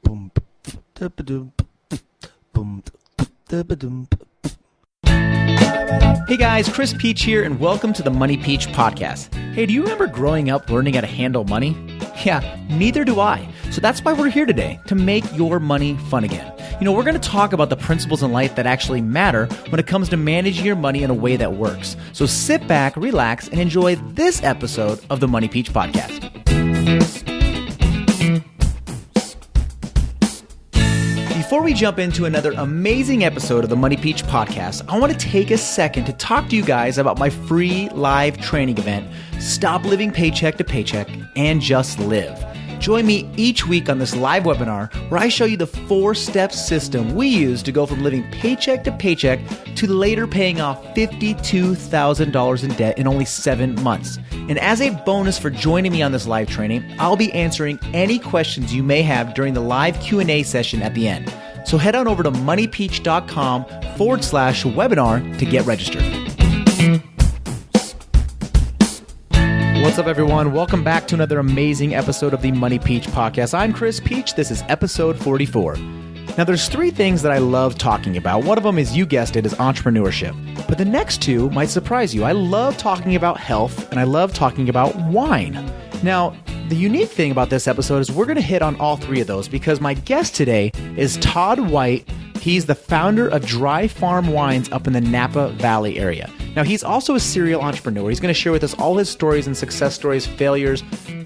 Hey guys, Chris Peach here, and welcome to the Money Peach podcast. Hey, do you remember growing up learning how to handle money? Yeah, neither do I. So that's why we're here today, to make your money fun again. You know, we're going to talk about the principles in life that actually matter when it comes to managing your money in a way that works. So sit back, relax, and enjoy this episode of the Money Peach podcast. Before we jump into another amazing episode of the Money Peach podcast, I want to take a second to talk to you guys about my free live training event, Stop Living Paycheck to Paycheck and Just Live. Join me each week on this live webinar where I show you the 4-step system we use to go from living paycheck to paycheck to later paying off $52,000 in debt in only 7 months. And as a bonus for joining me on this live training, I'll be answering any questions you may have during the live Q&A session at the end. So head on over to moneypeach.com/webinar to get registered. What's up, everyone? Welcome back to another amazing episode of the Money Peach podcast. I'm Chris Peach. This is episode 44. Now, there's 3 things that I love talking about. One of them is, you guessed it, is entrepreneurship. But the next 2 might surprise you. I love talking about health, and I love talking about wine. Now, the unique thing about this episode is we're going to hit on all 3 of those because my guest today is Todd White. He's the founder of Dry Farm Wines up in the Napa Valley area. Now, he's also a serial entrepreneur. He's going to share with us all his stories and success stories, failures,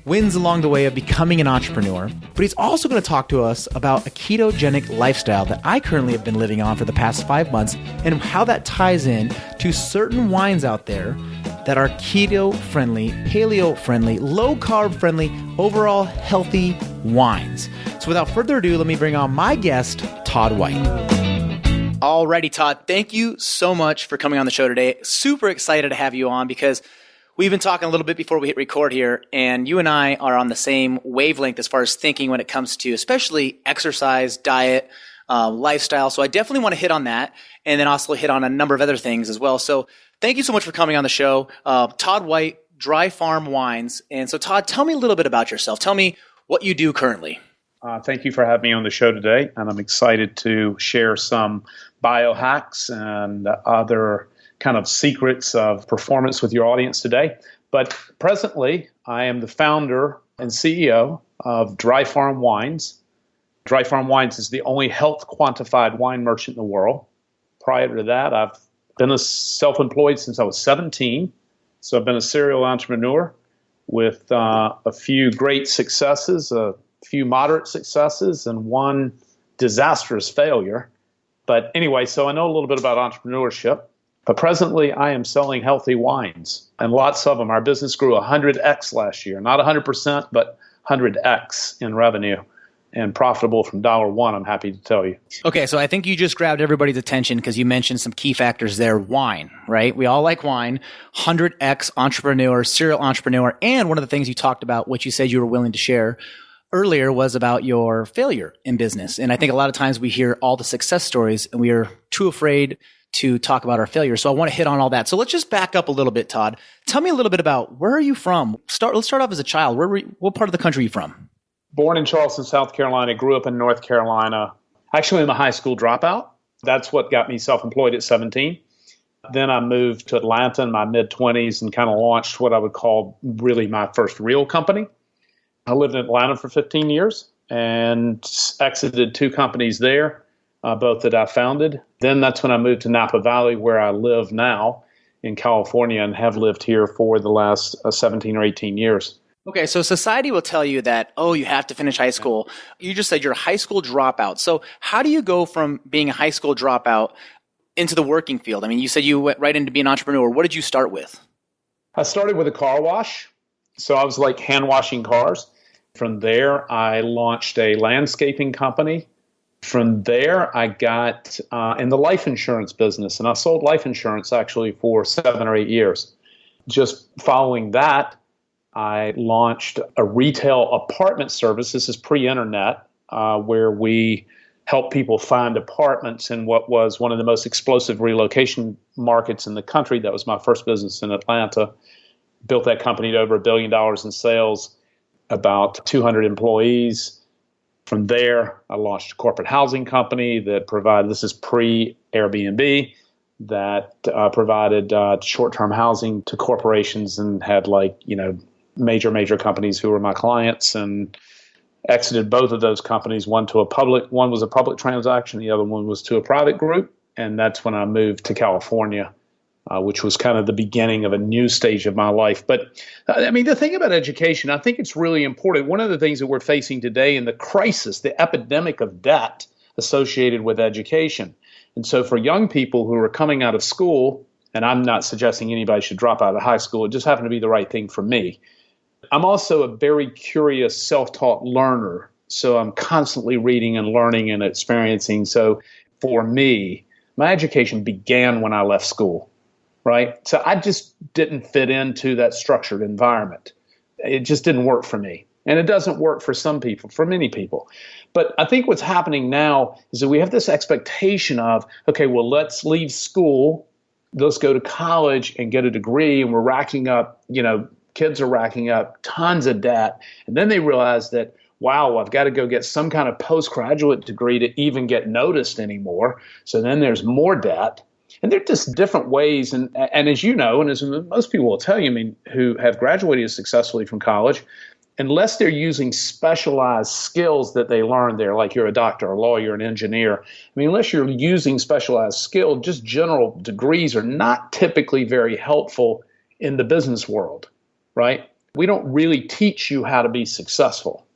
wins along the way of becoming an entrepreneur. But he's also going to talk to us about a ketogenic lifestyle that I currently have been living on for the past 5 months and how that ties in to certain wines out there that are keto-friendly, paleo-friendly, low-carb-friendly, overall healthy wines. So without further ado, let me bring on my guest, Todd White. Alrighty, Todd, thank you so much for coming on the show today. Super excited to have you on because we've been talking a little bit before we hit record here, and you and I are on the same wavelength as far as thinking when it comes to especially exercise, diet, lifestyle. So I definitely want to hit on that and then also hit on a number of other things as well. So thank you so much for coming on the show. Todd White, Dry Farm Wines. And so Todd, tell me a little bit about yourself. Tell me what you do currently. Thank you for having me on the show today, and I'm excited to share some biohacks and other kind of secrets of performance with your audience today. But presently, I am the founder and CEO of Dry Farm Wines. Dry Farm Wines is the only health quantified wine merchant in the world. Prior to that, I've been a self-employed since I was 17. So I've been a serial entrepreneur with a few great successes, a few moderate successes, and one disastrous failure. But anyway, so I know a little bit about entrepreneurship. But presently, I am selling healthy wines, and lots of them. Our business grew 100x last year. Not 100%, but 100x in revenue, and profitable from $1, I'm happy to tell you. Okay, so I think you just grabbed everybody's attention because you mentioned some key factors there. Wine, right? We all like wine. 100x entrepreneur, serial entrepreneur, and one of the things you talked about, which you said you were willing to share earlier, was about your failure in business. And I think a lot of times we hear all the success stories and we are too afraid to talk about our failure. So I want to hit on all that. So let's just back up a little bit, Todd. Tell me a little bit about where are you from? Let's start off as a child. What part of the country are you from? Born in Charleston, South Carolina, grew up in North Carolina. Actually, I'm a high school dropout. That's what got me self-employed at 17. Then I moved to Atlanta in my mid-20s and kind of launched what I would call really my first real company. I lived in Atlanta for 15 years and exited 2 companies there, both that I founded. Then that's when I moved to Napa Valley, where I live now in California, and have lived here for the last 17 or 18 years. Okay, so society will tell you that, oh, you have to finish high school. You just said you're a high school dropout. So how do you go from being a high school dropout into the working field? I mean, you said you went right into being an entrepreneur. What did you start with? I started with a car wash. So I was like hand washing cars. From there, I launched a landscaping company. From there, I got in the life insurance business, and I sold life insurance actually for 7 or 8 years. Just following that, I launched a retail apartment service. This is pre-internet, where we help people find apartments in what was one of the most explosive relocation markets in the country. That was my first business in Atlanta. Built that company to over $1 billion in sales, about 200 employees. From there, I launched a corporate housing company that provided, this is pre-Airbnb, that provided short-term housing to corporations and had major companies who were my clients, and exited both of those companies. One was a public transaction, the other one was to a private group. And that's when I moved to California, which was kind of the beginning of a new stage of my life. But the thing about education, I think it's really important. One of the things that we're facing today in the crisis, the epidemic of debt associated with education. And so for young people who are coming out of school, and I'm not suggesting anybody should drop out of high school, it just happened to be the right thing for me. I'm also a very curious, self-taught learner. So I'm constantly reading and learning and experiencing. So for me, my education began when I left school, right? So I just didn't fit into that structured environment. It just didn't work for me. And it doesn't work for some people, for many people. But I think what's happening now is that we have this expectation of, okay, well, let's leave school, let's go to college and get a degree, and we're racking up, kids are racking up tons of debt. And then they realize that, wow, I've got to go get some kind of postgraduate degree to even get noticed anymore. So then there's more debt. And they're just different ways. And as you know, and as most people will tell you, who have graduated successfully from college, unless they're using specialized skills that they learn there, like you're a doctor, a lawyer, an engineer, unless you're using specialized skill, just general degrees are not typically very helpful in the business world, right? We don't really teach you how to be successful.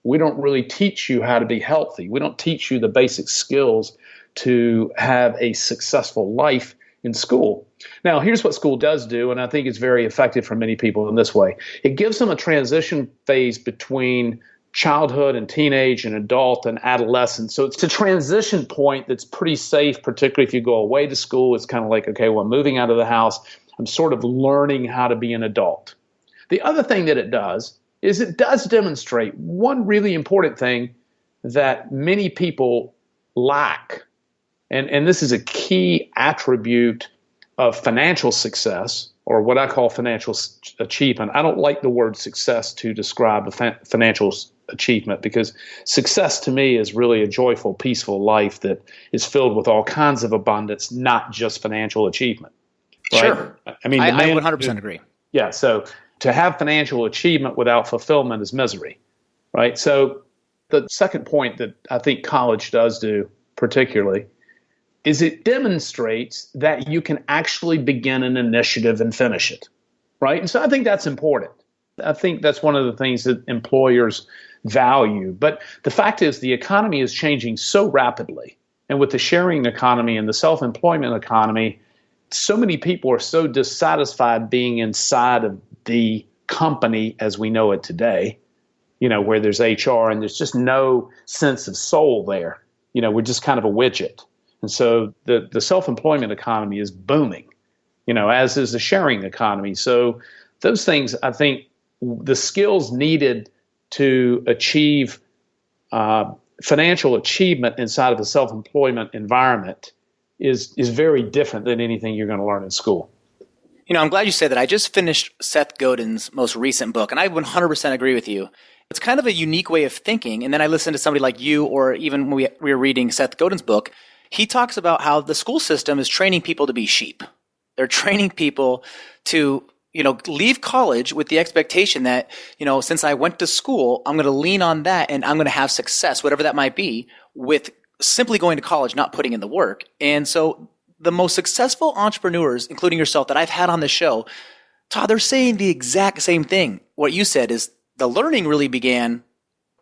We don't really teach you how to be healthy. We don't teach you the basic skills to have a successful life in school. Now, here's what school does do, and I think it's very effective for many people in this way. It gives them a transition phase between childhood and teenage and adult and adolescence. So it's a transition point that's pretty safe, particularly if you go away to school. It's kind of like, okay, well, I'm moving out of the house. I'm sort of learning how to be an adult. The other thing that it does is it does demonstrate one really important thing that many people lack. And this is a key attribute of financial success, or what I call financial achievement. I don't like the word success to describe a financial achievement, because success to me is really a joyful, peaceful life that is filled with all kinds of abundance, not just financial achievement. Right? Sure. I 100% agree. Yeah. So to have financial achievement without fulfillment is misery, right? So the second point that I think college does do particularly is it demonstrates that you can actually begin an initiative and finish it, right? And so I think that's important. I think that's one of the things that employers value. But the fact is the economy is changing so rapidly. And with the sharing economy and the self-employment economy, so many people are so dissatisfied being inside of the company as we know it today, where there's HR and there's just no sense of soul there. We're just kind of a widget. And so the self-employment economy is booming, as is the sharing economy. So those things, I think the skills needed to achieve financial achievement inside of a self-employment environment is very different than anything you're going to learn in school. I'm glad you said that. I just finished Seth Godin's most recent book, and I 100% agree with you. It's kind of a unique way of thinking. And then I listened to somebody like you, or even when we were reading Seth Godin's book, he talks about how the school system is training people to be sheep. They're training people to, leave college with the expectation that, since I went to school, I'm going to lean on that and I'm going to have success, whatever that might be, with simply going to college, not putting in the work. And so the most successful entrepreneurs, including yourself, that I've had on the show, Todd, they're saying the exact same thing. What you said is the learning really began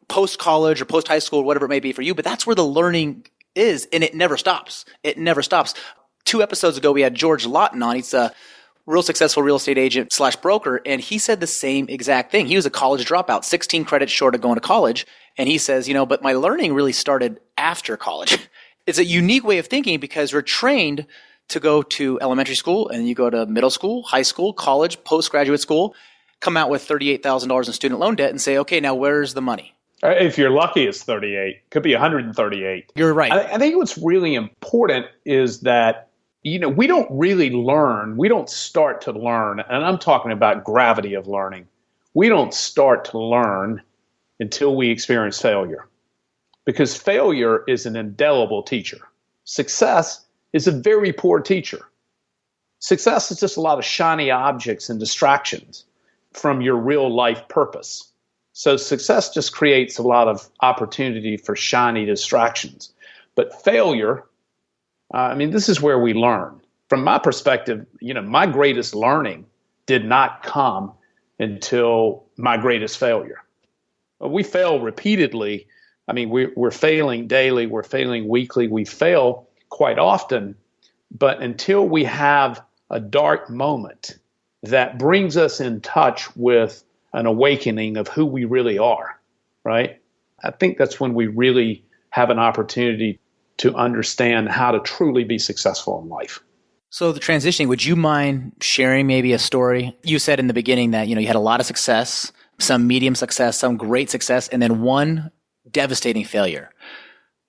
post-college or post-high school, whatever it may be for you, but that's where the learning is, and it never stops. It never stops. 2 episodes ago, we had George Lawton on. He's a real successful real estate agent / broker, and he said the same exact thing. He was a college dropout, 16 credits short of going to college, and he says, but my learning really started after college. It's a unique way of thinking because we're trained to go to elementary school, and you go to middle school, high school, college, postgraduate school, come out with $38,000 in student loan debt and say, okay, now where's the money? If you're lucky, it's 38. Could be 138. You're right. I think what's really important is that, we don't really learn. We don't start to learn. And I'm talking about gravity of learning. We don't start to learn until we experience failure. because failure is an indelible teacher. Success is a very poor teacher. Success is just a lot of shiny objects and distractions from your real life purpose. So success just creates a lot of opportunity for shiny distractions. But failure, this is where we learn. From my perspective, my greatest learning did not come until my greatest failure. We fail repeatedly. We're failing daily, we're failing weekly, we fail quite often. But until we have a dark moment that brings us in touch with an awakening of who we really are, right? I think that's when we really have an opportunity to understand how to truly be successful in life. So the transitioning, would you mind sharing maybe a story? You said in the beginning that, you had a lot of success, some medium success, some great success, and then one devastating failure.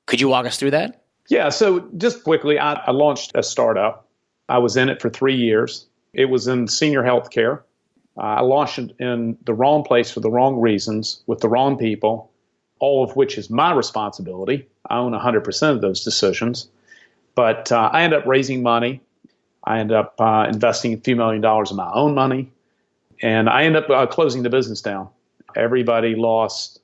Could you walk us through that? Yeah. So just quickly, I launched a startup. I was in it for 3 years. It was in senior healthcare. I launched it in the wrong place for the wrong reasons with the wrong people, all of which is my responsibility. I own 100% of those decisions. But I ended up raising money. I ended up investing a few $1 million of my own money. And I ended up closing the business down. Everybody lost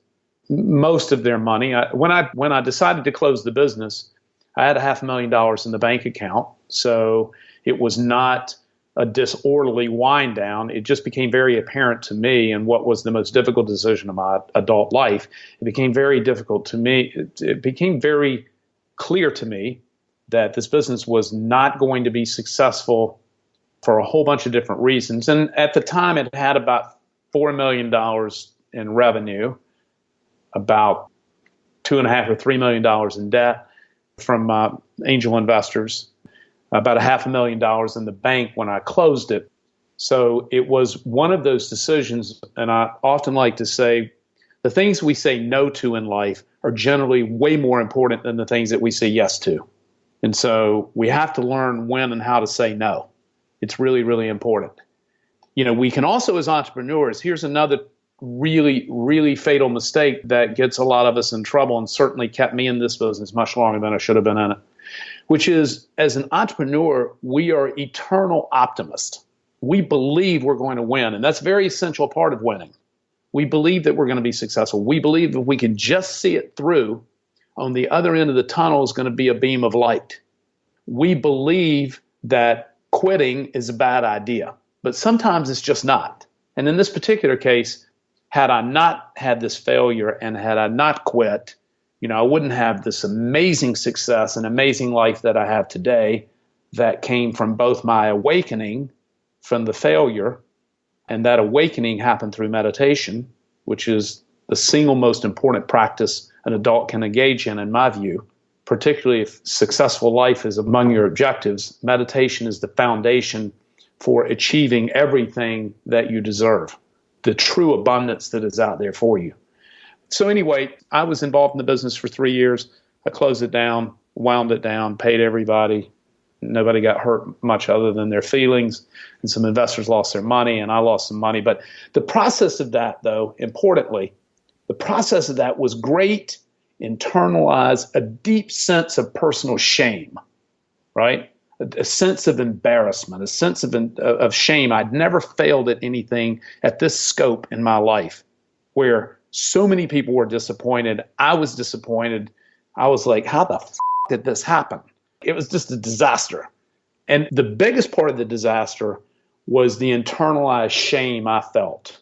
most of their money. When I decided to close the business, I had $500,000 in the bank account. So it was not a disorderly wind down. It just became very apparent to me, and what was the most difficult decision of my adult life, it became very difficult to me. It became very clear to me that this business was not going to be successful for a whole bunch of different reasons. And at the time, it had about $4 million in revenue, about $2.5 or $3 million in debt from angel investors, about $500,000 in the bank when I closed it. So it was one of those decisions, and I often like to say the things we say no to in life are generally way more important than the things that we say yes to. And so we have to learn when and how to say no. It's really, really important. We can also, as entrepreneurs, here's another really, really fatal mistake that gets a lot of us in trouble and certainly kept me in this business much longer than I should have been in it, which is, as an entrepreneur, we are eternal optimists. We believe we're going to win, and that's a very essential part of winning. We believe that we're going to be successful. We believe if we can just see it through, on the other end of the tunnel is going to be a beam of light. We believe that quitting is a bad idea, but sometimes it's just not. And in this particular case, had I not had this failure and had I not quit, I wouldn't have this amazing success and amazing life that I have today that came from both my awakening from the failure, and that awakening happened through meditation, which is the single most important practice an adult can engage in my view. Particularly if successful life is among your objectives, meditation is the foundation for achieving everything that you deserve, the true abundance that is out there for you. So anyway, I was involved in the business for 3 years. I closed it down, wound it down, paid everybody. Nobody got hurt much other than their feelings, and some investors lost their money, and I lost some money. But the process of that, though, importantly, the process of that was great, internalized a deep sense of personal shame, right? A sense of embarrassment, a sense of shame. I'd never failed at anything at this scope in my life, where so many people were disappointed. I was disappointed. I was like, how the did this happen? It was just a disaster. And the biggest part of the disaster was the internalized shame I felt.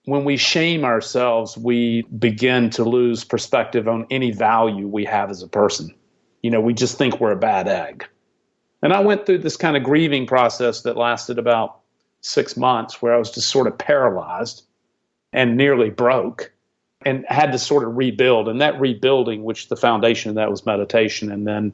When we shame ourselves, we begin to lose perspective on any value we have as a person. We just think we're a bad egg. And I went through this kind of grieving process that lasted about 6 months, where I was just sort of paralyzed and nearly broke, and had to sort of rebuild. And that rebuilding, which the foundation of that was meditation, and then,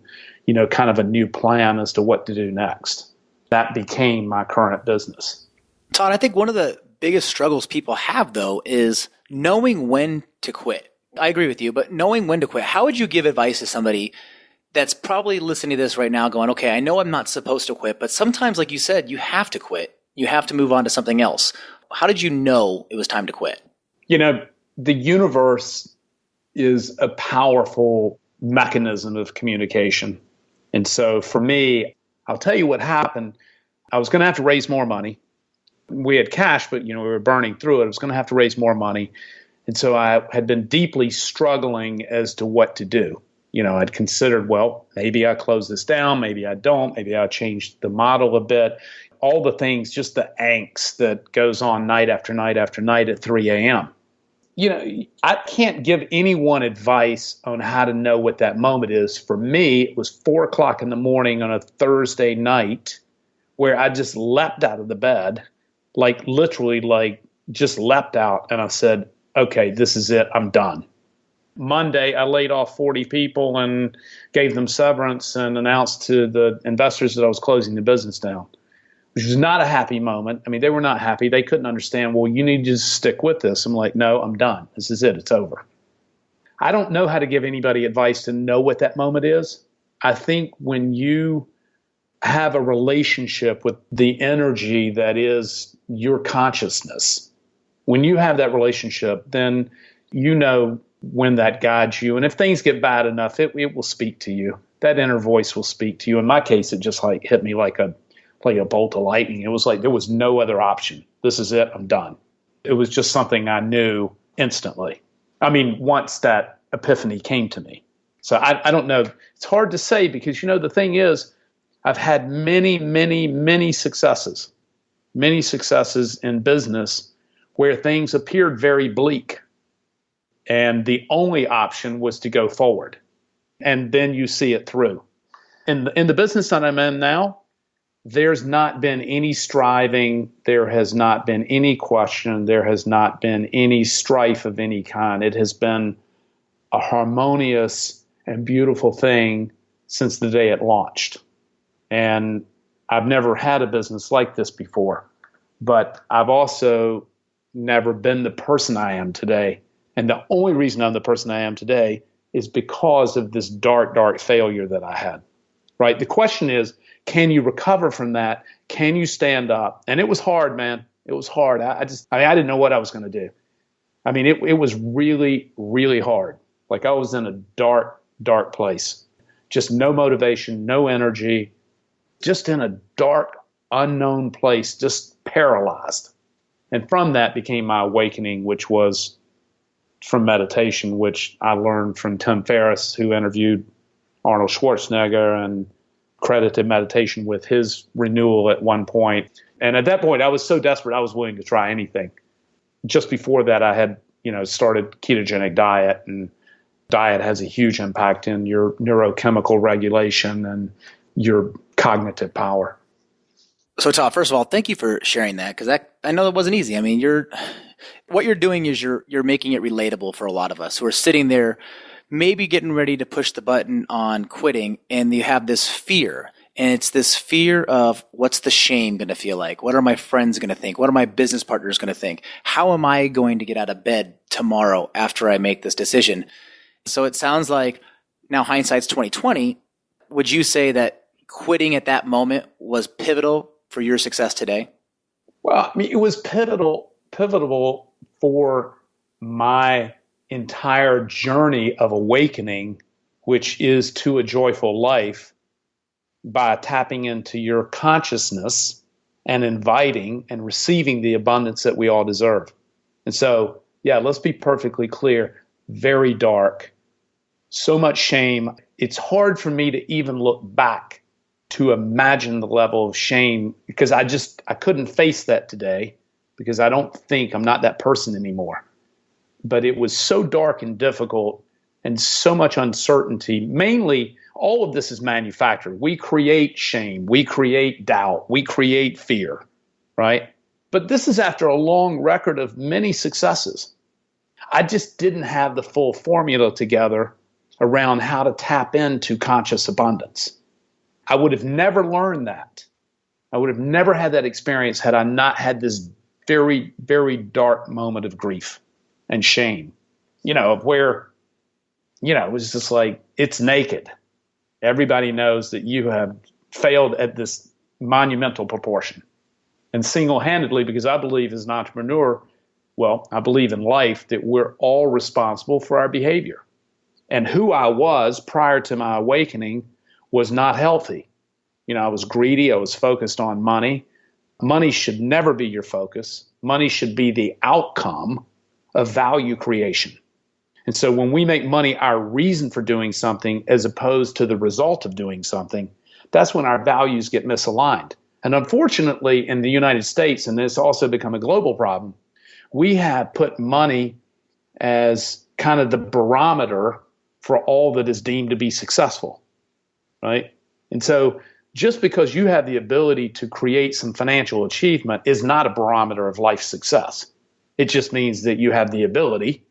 kind of a new plan as to what to do next. That became my current business. Todd, I think one of the biggest struggles people have, though, is knowing when to quit. I agree with you, but knowing when to quit. How would you give advice to somebody that's probably listening to this right now going, okay, I know I'm not supposed to quit, but sometimes, like you said, you have to quit. You have to move on to something else. How did you know it was time to quit? The universe is a powerful mechanism of communication. And so for me, I'll tell you what happened. I was going to have to raise more money. We had cash, but we were burning through it. I was going to have to raise more money. And so I had been deeply struggling as to what to do. I'd considered, well, maybe I close this down, maybe I don't, maybe I change the model a bit. All the things, just the angst that goes on night after night after night at 3 a.m. I can't give anyone advice on how to know what that moment is. For me, it was 4 o'clock in the morning on a Thursday night where I just leapt out of the bed, literally just leapt out. And I said, okay, this is it. I'm done. Monday, I laid off 40 people and gave them severance and announced to the investors that I was closing the business down, which was not a happy moment. I mean, they were not happy. They couldn't understand, well, you need to just stick with this. I'm like, no, I'm done. This is it. It's over. I don't know how to give anybody advice to know what that moment is. I think when you have a relationship with the energy that is your consciousness, when you have that relationship, then you know when that guides you. And if things get bad enough, it will speak to you. That inner voice will speak to you. In my case, it just hit me like a bolt of lightning. It was like there was no other option. This is it. I'm done. It was just something I knew instantly. I mean, once that epiphany came to me. So I don't know. It's hard to say because, the thing is, I've had many, many, many successes in business where things appeared very bleak. And the only option was to go forward. And then you see it through. In the business that I'm in now, there's not been any striving. There has not been any question. There has not been any strife of any kind. It has been a harmonious and beautiful thing since the day it launched. And I've never had a business like this before, but I've also never been the person I am today. And the only reason I'm the person I am today is because of this dark, dark failure that I had, right? The question is, can you recover from that? Can you stand up? And it was hard, man. It was hard. I didn't know what I was going to do. I mean, it was really, really hard. Like I was in a dark, dark place. Just no motivation, no energy, just in a dark, unknown place, just paralyzed. And from that became my awakening, which was from meditation, which I learned from Tim Ferriss, who interviewed Arnold Schwarzenegger and credited meditation with his renewal at one point. And at that point, I was so desperate, I was willing to try anything. Just before that, I had, started Ketogenic Diet, and diet has a huge impact in your neurochemical regulation and your cognitive power. So Todd, first of all, thank you for sharing that, because I know it wasn't easy. I mean, what you're doing is you're making it relatable for a lot of us who are sitting there, maybe getting ready to push the button on quitting, and you have this fear. And it's this fear of, what's the shame going to feel like? What are my friends going to think? What are my business partners going to think? How am I going to get out of bed tomorrow after I make this decision? So it sounds like, now hindsight's 2020. Would you say that quitting at that moment was pivotal for your success today? Well, I mean, it was pivotal for my entire journey of awakening, which is to a joyful life, by tapping into your consciousness and inviting and receiving the abundance that we all deserve. And so, yeah, let's be perfectly clear, very dark, so much shame. It's hard for me to even look back to imagine the level of shame, because I couldn't face that today, because I don't think I'm not that person anymore. But it was so dark and difficult and so much uncertainty. Mainly, all of this is manufactured. We create shame. We create doubt. We create fear, right? But this is after a long record of many successes. I just didn't have the full formula together around how to tap into conscious abundance. I would have never learned that. I would have never had that experience had I not had this very, very dark moment of grief and shame, of where, it was just like, it's naked. Everybody knows that you have failed at this monumental proportion. And single-handedly, because I believe as an entrepreneur, Well, I believe in life that we're all responsible for our behavior. And who I was prior to my awakening was not healthy. I was greedy. I was focused on money. Money should never be your focus. Money should be the outcome of value creation. And so when we make money our reason for doing something as opposed to the result of doing something, that's when our values get misaligned. And unfortunately, in the United States, and it's also become a global problem, we have put money as kind of the barometer for all that is deemed to be successful, right? And so just because you have the ability to create some financial achievement is not a barometer of life success. It just means that you have the ability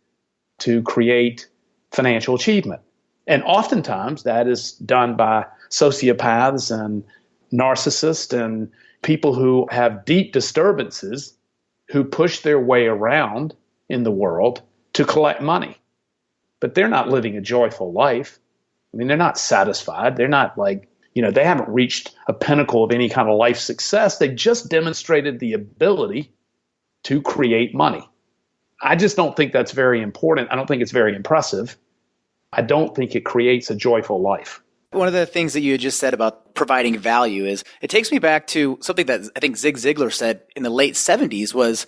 to create financial achievement. And oftentimes that is done by sociopaths and narcissists and people who have deep disturbances who push their way around in the world to collect money. But they're not living a joyful life. I mean, they're not satisfied. They're not they haven't reached a pinnacle of any kind of life success. They just demonstrated the ability to create money. I just don't think that's very important. I don't think it's very impressive. I don't think it creates a joyful life. One of the things that you had just said about providing value is it takes me back to something that I think Zig Ziglar said in the late 70s was,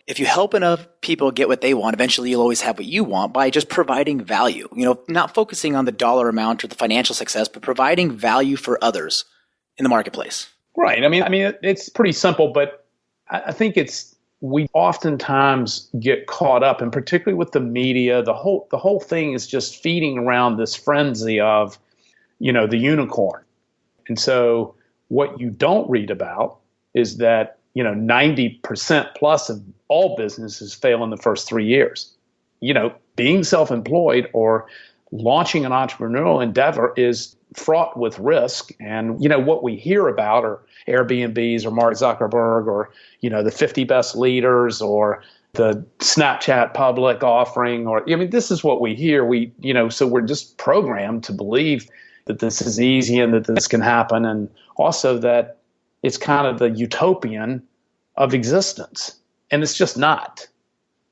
if you help enough people get what they want, eventually you'll always have what you want by just providing value. Not focusing on the dollar amount or the financial success, but providing value for others in the marketplace. Right. I mean, it's pretty simple, but I think we oftentimes get caught up, and particularly with the media, the whole thing is just feeding around this frenzy of, the unicorn. And so what you don't read about is that 90% plus of all businesses fail in the first 3 years. Being self-employed or launching an entrepreneurial endeavor is fraught with risk. And, what we hear about are Airbnbs or Mark Zuckerberg or, the 50 best leaders or the Snapchat public offering this is what we hear. So we're just programmed to believe that this is easy and that this can happen. And also that it's kind of the utopian of existence. And it's just not.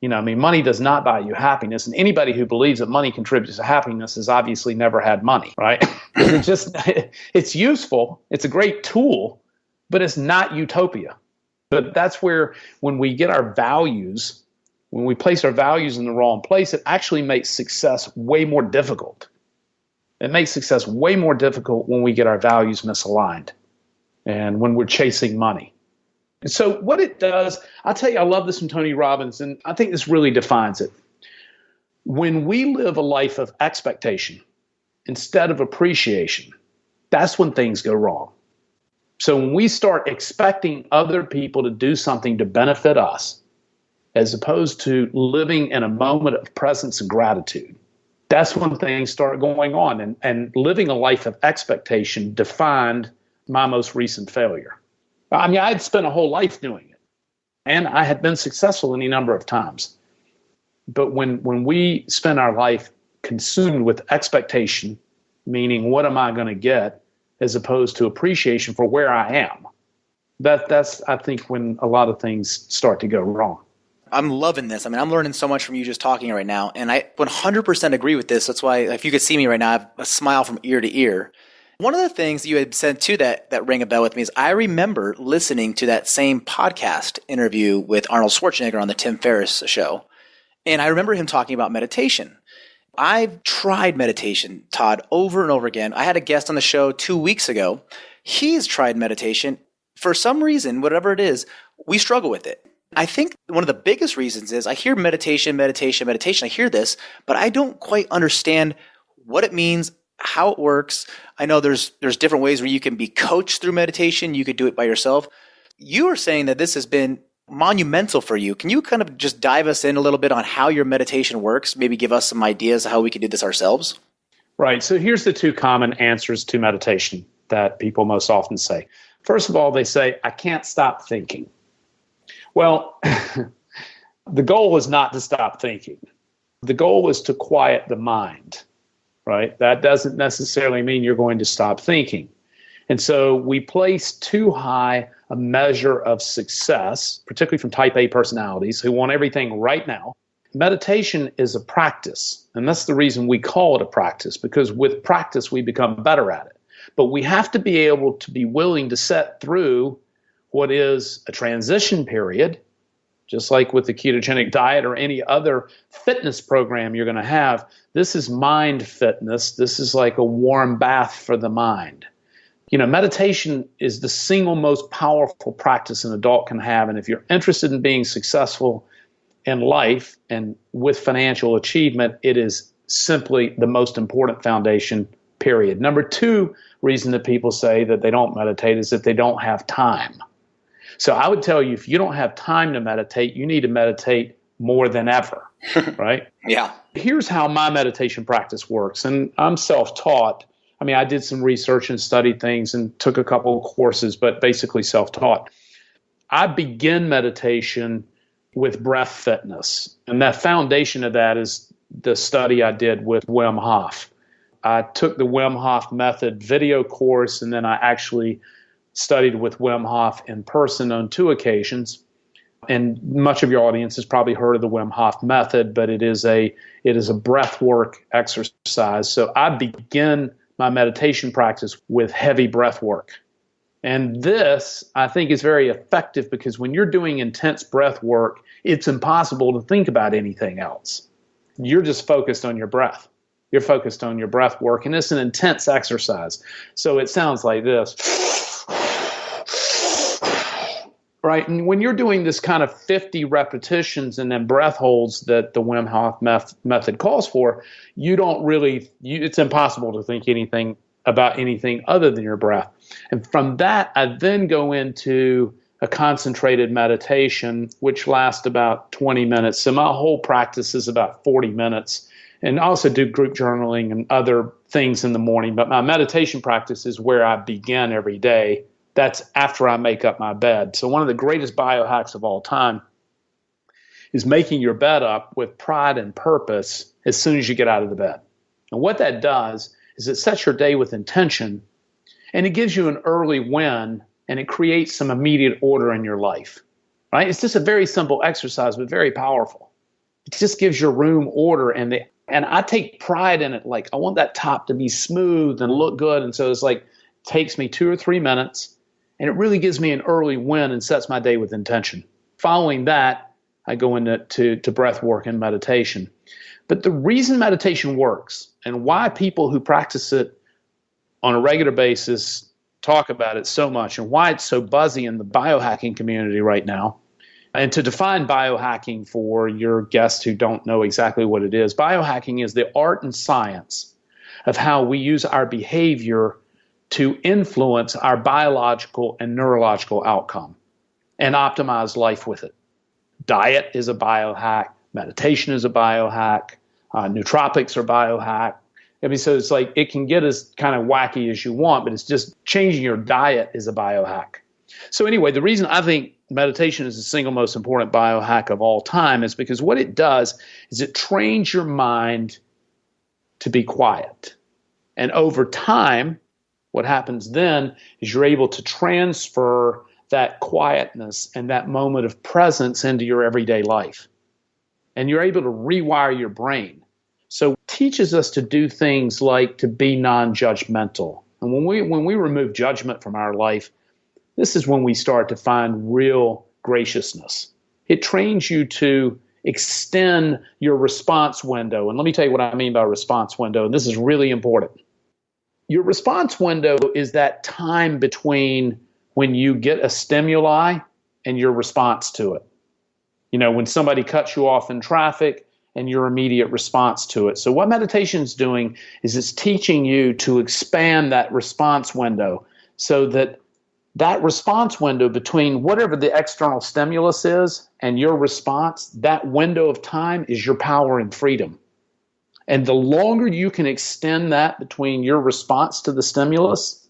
Money does not buy you happiness. And anybody who believes that money contributes to happiness has obviously never had money, right? It's useful. It's a great tool, but it's not utopia. But that's where when we get our values, when we place our values in the wrong place, it actually makes success way more difficult. It makes success way more difficult when we get our values misaligned and when we're chasing money. And so what it does, I'll tell you, I love this from Tony Robbins, and I think this really defines it. When we live a life of expectation instead of appreciation, that's when things go wrong. So when we start expecting other people to do something to benefit us, as opposed to living in a moment of presence and gratitude, that's when things start going on. And living a life of expectation defined my most recent failure. I mean, I had spent a whole life doing it, and I had been successful any number of times. But when we spend our life consumed with expectation, meaning what am I going to get, as opposed to appreciation for where I am, that's, I think, when a lot of things start to go wrong. I'm loving this. I mean, I'm learning so much from you just talking right now. And I 100% agree with this. That's why if you could see me right now, I have a smile from ear to ear. One of the things you had said too that rang a bell with me is I remember listening to that same podcast interview with Arnold Schwarzenegger on the Tim Ferriss show. And I remember him talking about meditation. I've tried meditation, Todd, over and over again. I had a guest on the show 2 weeks ago. He's tried meditation. For some reason, whatever it is, we struggle with it. I think one of the biggest reasons is I hear meditation. I hear this, but I don't quite understand what it means, how it works. I know there's different ways where you can be coached through meditation. You could do it by yourself. You are saying that this has been monumental for you. Can you kind of just dive us in a little bit on how your meditation works? Maybe give us some ideas of how we can do this ourselves? Right. So here's the two common answers to meditation that people most often say. First of all, they say, I can't stop thinking. Well, the goal is not to stop thinking. The goal is to quiet the mind, right? That doesn't necessarily mean you're going to stop thinking. And so we place too high a measure of success, particularly from type A personalities who want everything right now. Meditation is a practice, and that's the reason we call it a practice, because with practice we become better at it. But we have to be able to be willing to set through what is a transition period, just like with the ketogenic diet or any other fitness program you're going to have. This is mind fitness. This is like a warm bath for the mind. Meditation is the single most powerful practice an adult can have. And if you're interested in being successful in life and with financial achievement, it is simply the most important foundation, period. Number two reason that people say that they don't meditate is that they don't have time. So I would tell you, if you don't have time to meditate, you need to meditate more than ever, right? Yeah. Here's how my meditation practice works. And I'm self-taught. I did some research and studied things and took a couple of courses, but basically self-taught. I begin meditation with breath fitness. And the foundation of that is the study I did with Wim Hof. I took the Wim Hof method video course, and then I actually studied with Wim Hof in person on 2 occasions. And much of your audience has probably heard of the Wim Hof method, but it is a breath work exercise. So I begin my meditation practice with heavy breath work. And this, I think, is very effective because when you're doing intense breath work, it's impossible to think about anything else. You're just focused on your breath. You're focused on your breath work, and it's an intense exercise. So it sounds like this. Right? And when you're doing this kind of 50 repetitions and then breath holds that the Wim Hof method calls for, it's impossible to think about anything other than your breath. And from that, I then go into a concentrated meditation, which lasts about 20 minutes. So my whole practice is about 40 minutes. And I also do group journaling and other things in the morning. But my meditation practice is where I begin every day. That's after I make up my bed. So one of the greatest biohacks of all time is making your bed up with pride and purpose as soon as you get out of the bed. And what that does is it sets your day with intention, and it gives you an early win, and it creates some immediate order in your life. Right? It's just a very simple exercise, but very powerful. It just gives your room order, and I take pride in it. Like, I want that top to be smooth and look good, and so it's like takes me 2 or 3 minutes. And it really gives me an early win and sets my day with intention. Following that, I go into breath work and meditation. But the reason meditation works and why people who practice it on a regular basis talk about it so much and why it's so buzzy in the biohacking community right now, and to define biohacking for your guests who don't know exactly what it is, biohacking is the art and science of how we use our behavior to influence our biological and neurological outcome and optimize life with it. Diet is a biohack. Meditation is a biohack. Nootropics are biohack. So it's like it can get as kind of wacky as you want, but it's just changing your diet is a biohack. So anyway, the reason I think meditation is the single most important biohack of all time is because what it does is it trains your mind to be quiet. And over time, what happens then is you're able to transfer that quietness and that moment of presence into your everyday life. And you're able to rewire your brain. So it teaches us to do things like to be non-judgmental. And when we remove judgment from our life, this is when we start to find real graciousness. It trains you to extend your response window. And let me tell you what I mean by response window. And this is really important. Your response window is that time between when you get a stimuli and your response to it. When somebody cuts you off in traffic and your immediate response to it. So what meditation is doing is it's teaching you to expand that response window so that response window between whatever the external stimulus is and your response, that window of time is your power and freedom. And the longer you can extend that between your response to the stimulus,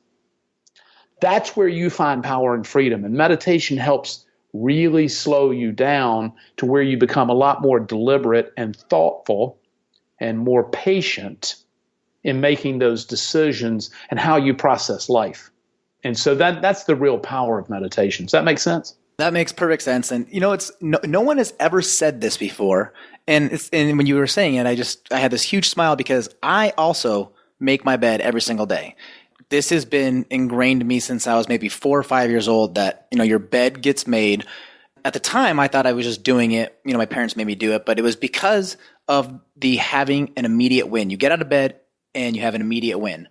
that's where you find power and freedom. And meditation helps really slow you down to where you become a lot more deliberate and thoughtful and more patient in making those decisions and how you process life. And so that's the real power of meditation. Does that make sense? That makes perfect sense. And it's no one has ever said this before. And when you were saying it, I had this huge smile because I also make my bed every single day. This has been ingrained in me since I was maybe 4 or 5 years old that, your bed gets made. At the time, I thought I was just doing it. My parents made me do it, but it was because of the having an immediate win. You get out of bed and you have an immediate win.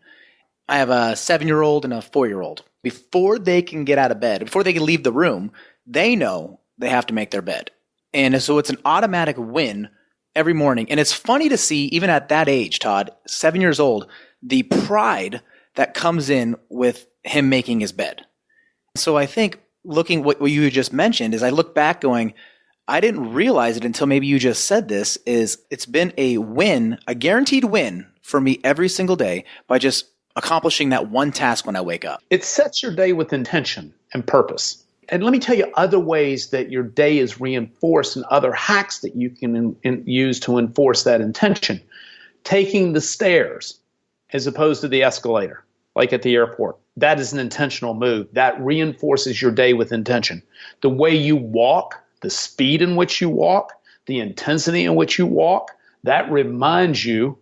I have a 7-year-old and a 4-year-old. Before they can get out of bed, before they can leave the room, they know they have to make their bed. And so it's an automatic win every morning. And it's funny to see, even at that age, Todd, 7 years old, the pride that comes in with him making his bed. So I think looking what you just mentioned is I look back going, I didn't realize it until maybe you just said this, is it's been a win, a guaranteed win for me every single day by just accomplishing that one task when I wake up. It sets your day with intention and purpose. And let me tell you other ways that your day is reinforced and other hacks that you can use to enforce that intention. Taking the stairs as opposed to the escalator, like at the airport. That is an intentional move. That reinforces your day with intention. The way you walk, the speed in which you walk, the intensity in which you walk, that reminds you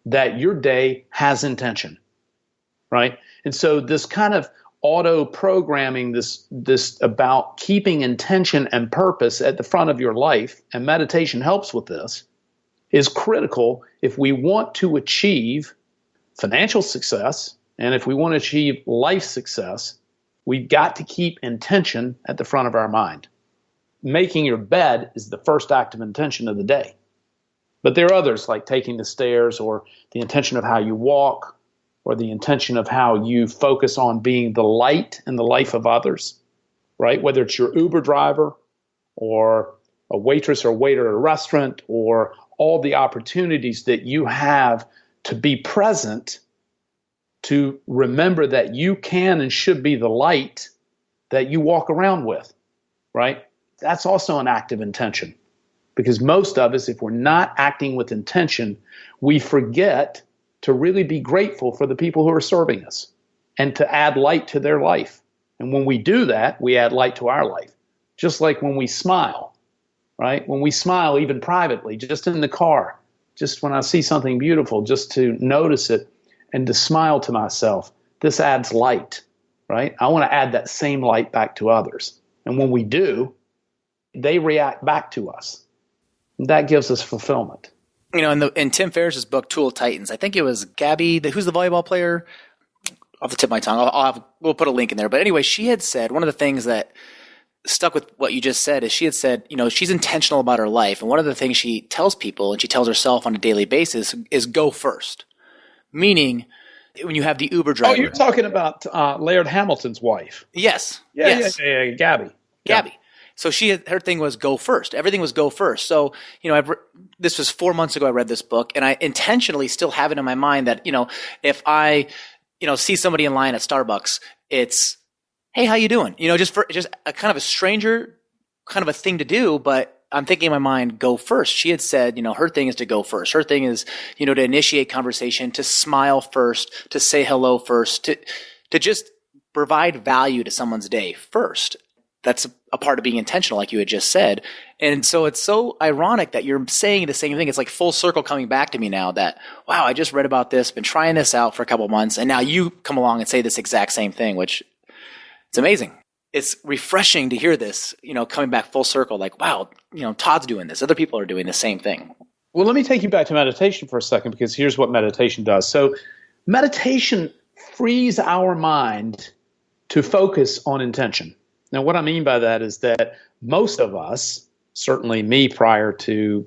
that your day has intention, right? And so this kind of auto programming, this about keeping intention and purpose at the front of your life, and meditation helps with this, is critical if we want to achieve financial success and if we want to achieve life success. We've got to keep intention at the front of our mind. Making your bed is the first act of intention of the day. But there are others like taking the stairs or the intention of how you walk or the intention of how you focus on being the light in the life of others, right? Whether it's your Uber driver or a waitress or waiter at a restaurant or all the opportunities that you have to be present, to remember that you can and should be the light that you walk around with, right? That's also an act of intention. Because most of us, if we're not acting with intention, we forget to really be grateful for the people who are serving us and to add light to their life. And when we do that, we add light to our life. Just like when we smile, right? When we smile, even privately, just in the car, just when I see something beautiful, just to notice it and to smile to myself, this adds light, right? I want to add that same light back to others. And when we do, they react back to us. That gives us fulfillment. In Tim Ferriss's book, Tool of Titans, I think it was Gabby, who's the volleyball player? Off the tip of my tongue. We'll put a link in there. But anyway, she had said, one of the things that stuck with what you just said is she had said, she's intentional about her life. And one of the things she tells people and she tells herself on a daily basis is go first. Meaning when you have the Uber driver. Oh, you're talking about Laird Hamilton's wife. Yes. Yes. Yeah, Gabby. Gabby. So her thing was go first. Everything was go first. So, this was 4 months ago I read this book, and I intentionally still have it in my mind that, if I, see somebody in line at Starbucks, it's, hey, how you doing? Just a kind of a stranger kind of a thing to do, but I'm thinking in my mind, go first. She had said, her thing is to go first. Her thing is, to initiate conversation, to smile first, to say hello first, to just provide value to someone's day first. That's a part of being intentional, like you had just said. And so it's so ironic that you're saying the same thing. It's like full circle coming back to me now that, wow, I just read about this, been trying this out for a couple of months, and now you come along and say this exact same thing, which it's amazing. It's refreshing to hear this, coming back full circle, like, wow, Todd's doing this. Other people are doing the same thing. Well, let me take you back to meditation for a second, because here's what meditation does. So meditation frees our mind to focus on intention. Now, what I mean by that is that most of us, certainly me prior to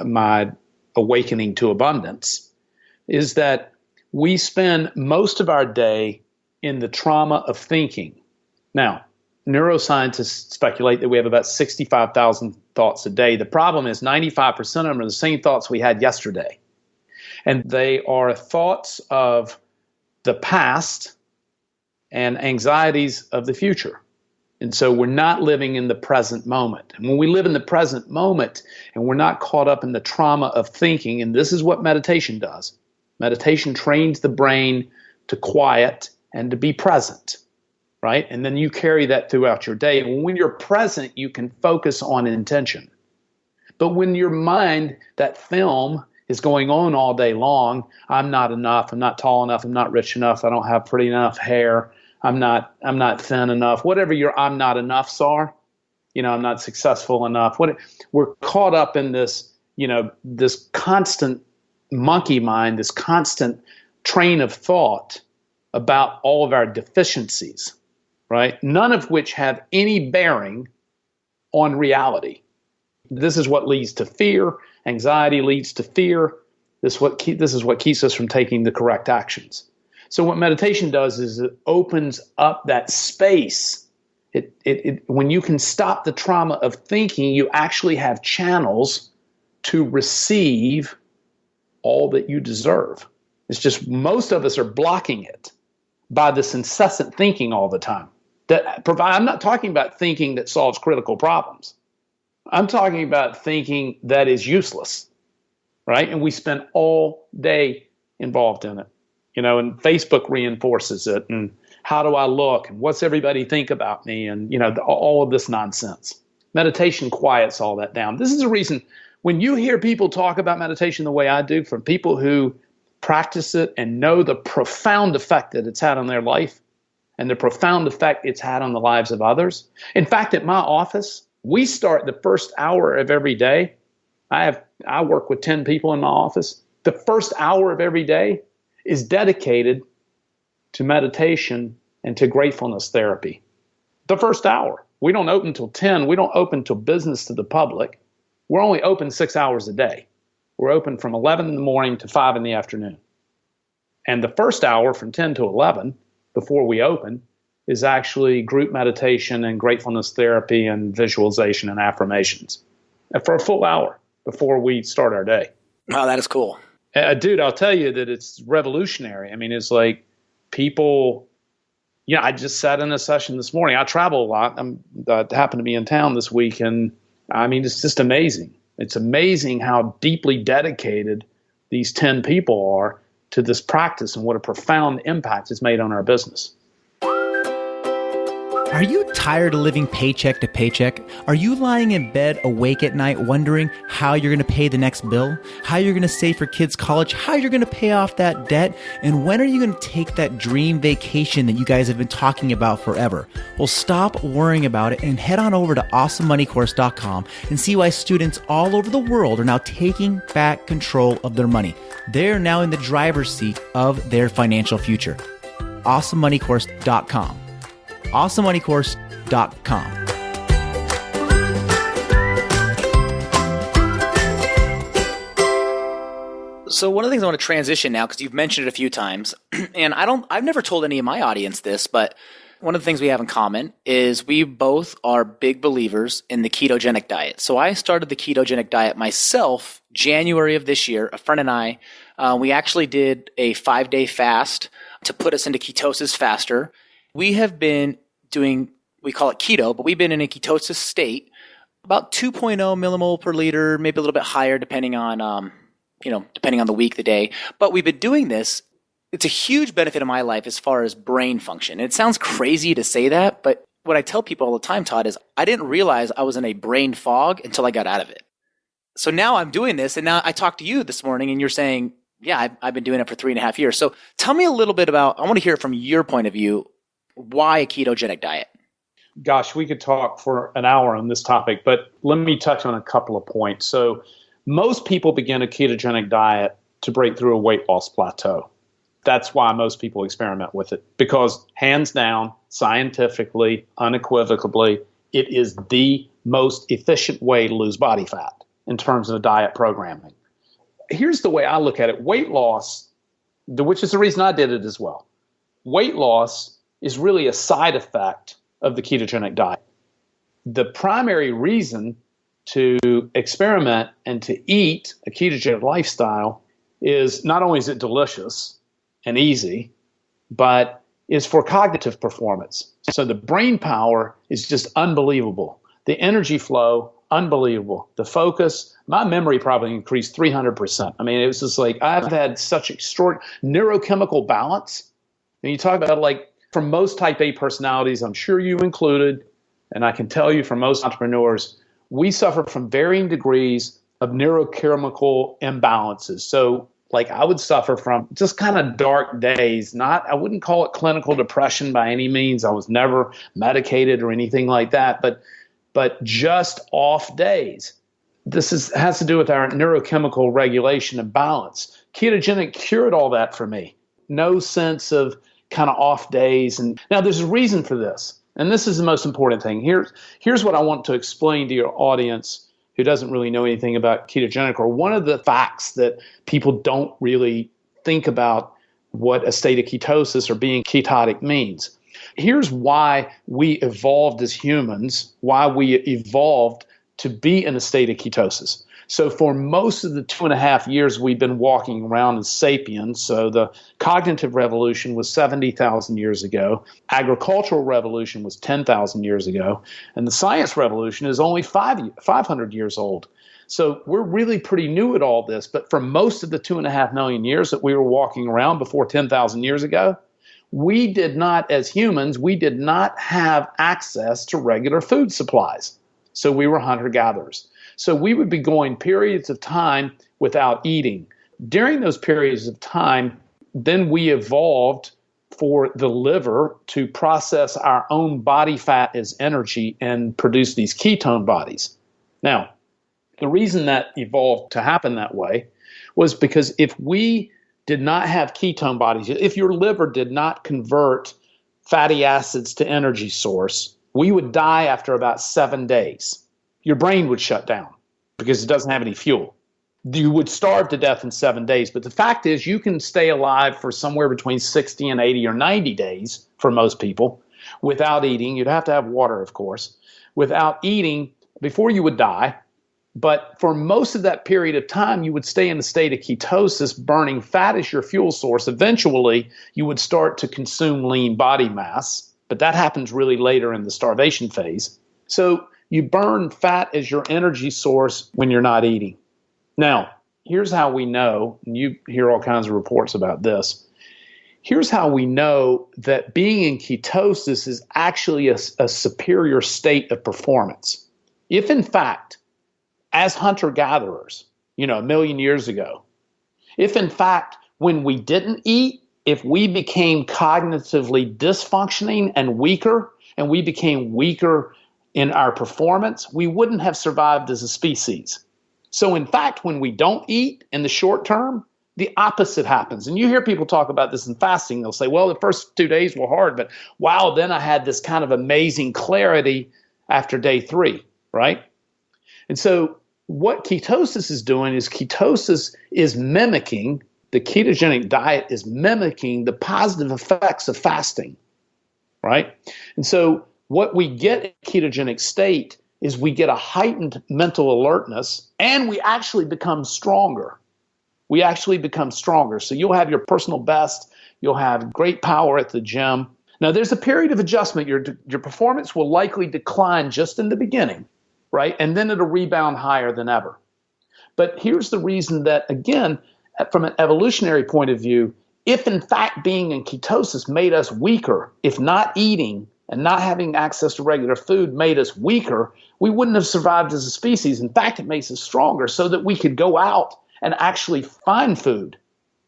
my awakening to abundance, is that we spend most of our day in the trauma of thinking. Now, neuroscientists speculate that we have about 65,000 thoughts a day. The problem is 95% of them are the same thoughts we had yesterday. And they are thoughts of the past and anxieties of the future. And so we're not living in the present moment. And when we live in the present moment and we're not caught up in the trauma of thinking, and this is what meditation does. Meditation trains the brain to quiet and to be present. right? And then you carry that throughout your day. And when you're present, you can focus on intention. But when your mind, that film, is going on all day long, I'm not enough, I'm not tall enough, I'm not rich enough, I don't have pretty enough hair, I'm not thin enough, whatever your I'm not enoughs are, I'm not successful enough. We're caught up in this, this constant monkey mind, this constant train of thought about all of our deficiencies, right? None of which have any bearing on reality. This is what leads to fear. Anxiety leads to fear. This is what keeps us from taking the correct actions. So what meditation does is it opens up that space. When you can stop the trauma of thinking, you actually have channels to receive all that you deserve. It's just most of us are blocking it by this incessant thinking all the time. I'm not talking about thinking that solves critical problems. I'm talking about thinking that is useless, right? And we spend all day involved in it, and Facebook reinforces it. And how do I look? And what's everybody think about me? And, all of this nonsense. Meditation quiets all that down. This is the reason when you hear people talk about meditation the way I do, from people who practice it and know the profound effect that it's had on their life and the profound effect it's had on the lives of others. In fact, at my office, we start the first hour of every day. I work with 10 people in my office. The first hour of every day is dedicated to meditation and to gratefulness therapy. The first hour. We don't open till 10. We don't open till business to the public. We're only open 6 hours a day. We're open from 11 in the morning to 5 in the afternoon. And the first hour from 10 to 11, before we open, is actually group meditation and gratefulness therapy and visualization and affirmations for a full hour before we start our day. Wow, that is cool. Dude, I'll tell you that it's revolutionary. I mean, it's like people, I just sat in a session this morning. I travel a lot. I happen to be in town this week. And I mean, it's just amazing. It's amazing how deeply dedicated these 10 people are to this practice and what a profound impact it's made on our business. Are you tired of living paycheck to paycheck? Are you lying in bed awake at night wondering how you're going to pay the next bill? How you're going to save for kids' college? How you're going to pay off that debt? And when are you going to take that dream vacation that you guys have been talking about forever? Well, stop worrying about it and head on over to awesomemoneycourse.com and see why students all over the world are now taking back control of their money. They're now in the driver's seat of their financial future. awesomemoneycourse.com. awesomemoneycourse.com. So one of the things I want to transition now, because you've mentioned it a few times, and I've never told any of my audience this, but one of the things we have in common is we both are big believers in the ketogenic diet. So I started the ketogenic diet myself January of this year. A friend and I, we actually did a 5-day fast to put us into ketosis faster. We have been doing, we call it keto, but we've been in a ketosis state, about 2.0 millimole per liter, maybe a little bit higher depending on, depending on the week, the day. But we've been doing this. It's a huge benefit in my life as far as brain function. And it sounds crazy to say that, but what I tell people all the time, Todd, is I didn't realize I was in a brain fog until I got out of it. So now I'm doing this, and now I talked to you this morning, and you're saying, yeah, I've been doing it for 3.5 years. So tell me a little bit about, I want to hear it from your point of view, why a ketogenic diet? Gosh, we could talk for an hour on this topic, but let me touch on a couple of points. So most people begin a ketogenic diet to break through a weight loss plateau. That's why most people experiment with it, because hands down, scientifically, unequivocally, it is the most efficient way to lose body fat in terms of diet programming. Here's the way I look at it. Weight loss, which is the reason I did it as well. Weight loss is really a side effect of the ketogenic diet. The primary reason to experiment and to eat a ketogenic lifestyle is not only is it delicious and easy, but is for cognitive performance. So the brain power is just unbelievable. The energy flow, unbelievable. The focus, my memory probably increased 300%. I mean, it was just like I've had such extraordinary neurochemical balance. And you talk about like for most type A personalities, I'm sure you included, and I can tell you for most entrepreneurs, we suffer from varying degrees of neurochemical imbalances. So like I would suffer from just kind of dark days. I wouldn't call it clinical depression by any means. I was never medicated or anything like that, but just off days. This has to do with our neurochemical regulation and balance. Ketogenic cured all that for me. No sense of kind of off days. And now there's a reason for this. And this is the most important thing. Here's what I want to explain to your audience who doesn't really know anything about ketogenic, or one of the facts that people don't really think about what a state of ketosis or being ketotic means. Here's why we evolved as humans, why we evolved to be in a state of ketosis. So for most of the 2.5 years we've been walking around as sapiens, so the cognitive revolution was 70,000 years ago, agricultural revolution was 10,000 years ago, and the science revolution is only 500 years old. So we're really pretty new at all this, but for most of the 2.5 million years that we were walking around before 10,000 years ago, we did not, as humans, we did not have access to regular food supplies. So we were hunter-gatherers. So we would be going periods of time without eating. During those periods of time, then we evolved for the liver to process our own body fat as energy and produce these ketone bodies. Now, the reason that evolved to happen that way was because if we did not have ketone bodies, if your liver did not convert fatty acids to energy source, we would die after about 7 days. Your brain would shut down because it doesn't have any fuel. You would starve to death in 7 days. But the fact is you can stay alive for somewhere between 60 and 80 or 90 days for most people without eating. You'd have to have water, of course, without eating before you would die. But for most of that period of time, you would stay in a state of ketosis, burning fat as your fuel source. Eventually, you would start to consume lean body mass, but that happens really later in the starvation phase. So you burn fat as your energy source when you're not eating. Now, here's how we know, and you hear all kinds of reports about this. Here's how we know that being in ketosis is actually a superior state of performance. If in fact, as hunter-gatherers, a million years ago, if in fact, when we didn't eat, if we became cognitively dysfunctioning and we became weaker in our performance, we wouldn't have survived as a species. So in fact, when we don't eat in the short term, the opposite happens. And you hear people talk about this in fasting. They'll say, well, the first 2 days were hard, but wow, then I had this kind of amazing clarity after day 3, right? And so what ketosis is doing is ketosis is mimicking, the ketogenic diet is mimicking the positive effects of fasting, right? And so what we get in ketogenic state is we get a heightened mental alertness and we actually become stronger. So you'll have your personal best. You'll have great power at the gym. Now, there's a period of adjustment. Your performance will likely decline just in the beginning, right? And then it'll rebound higher than ever. But here's the reason that, again, from an evolutionary point of view, if in fact being in ketosis made us weaker, if not eating and not having access to regular food made us weaker, we wouldn't have survived as a species. In fact, it makes us stronger so that we could go out and actually find food,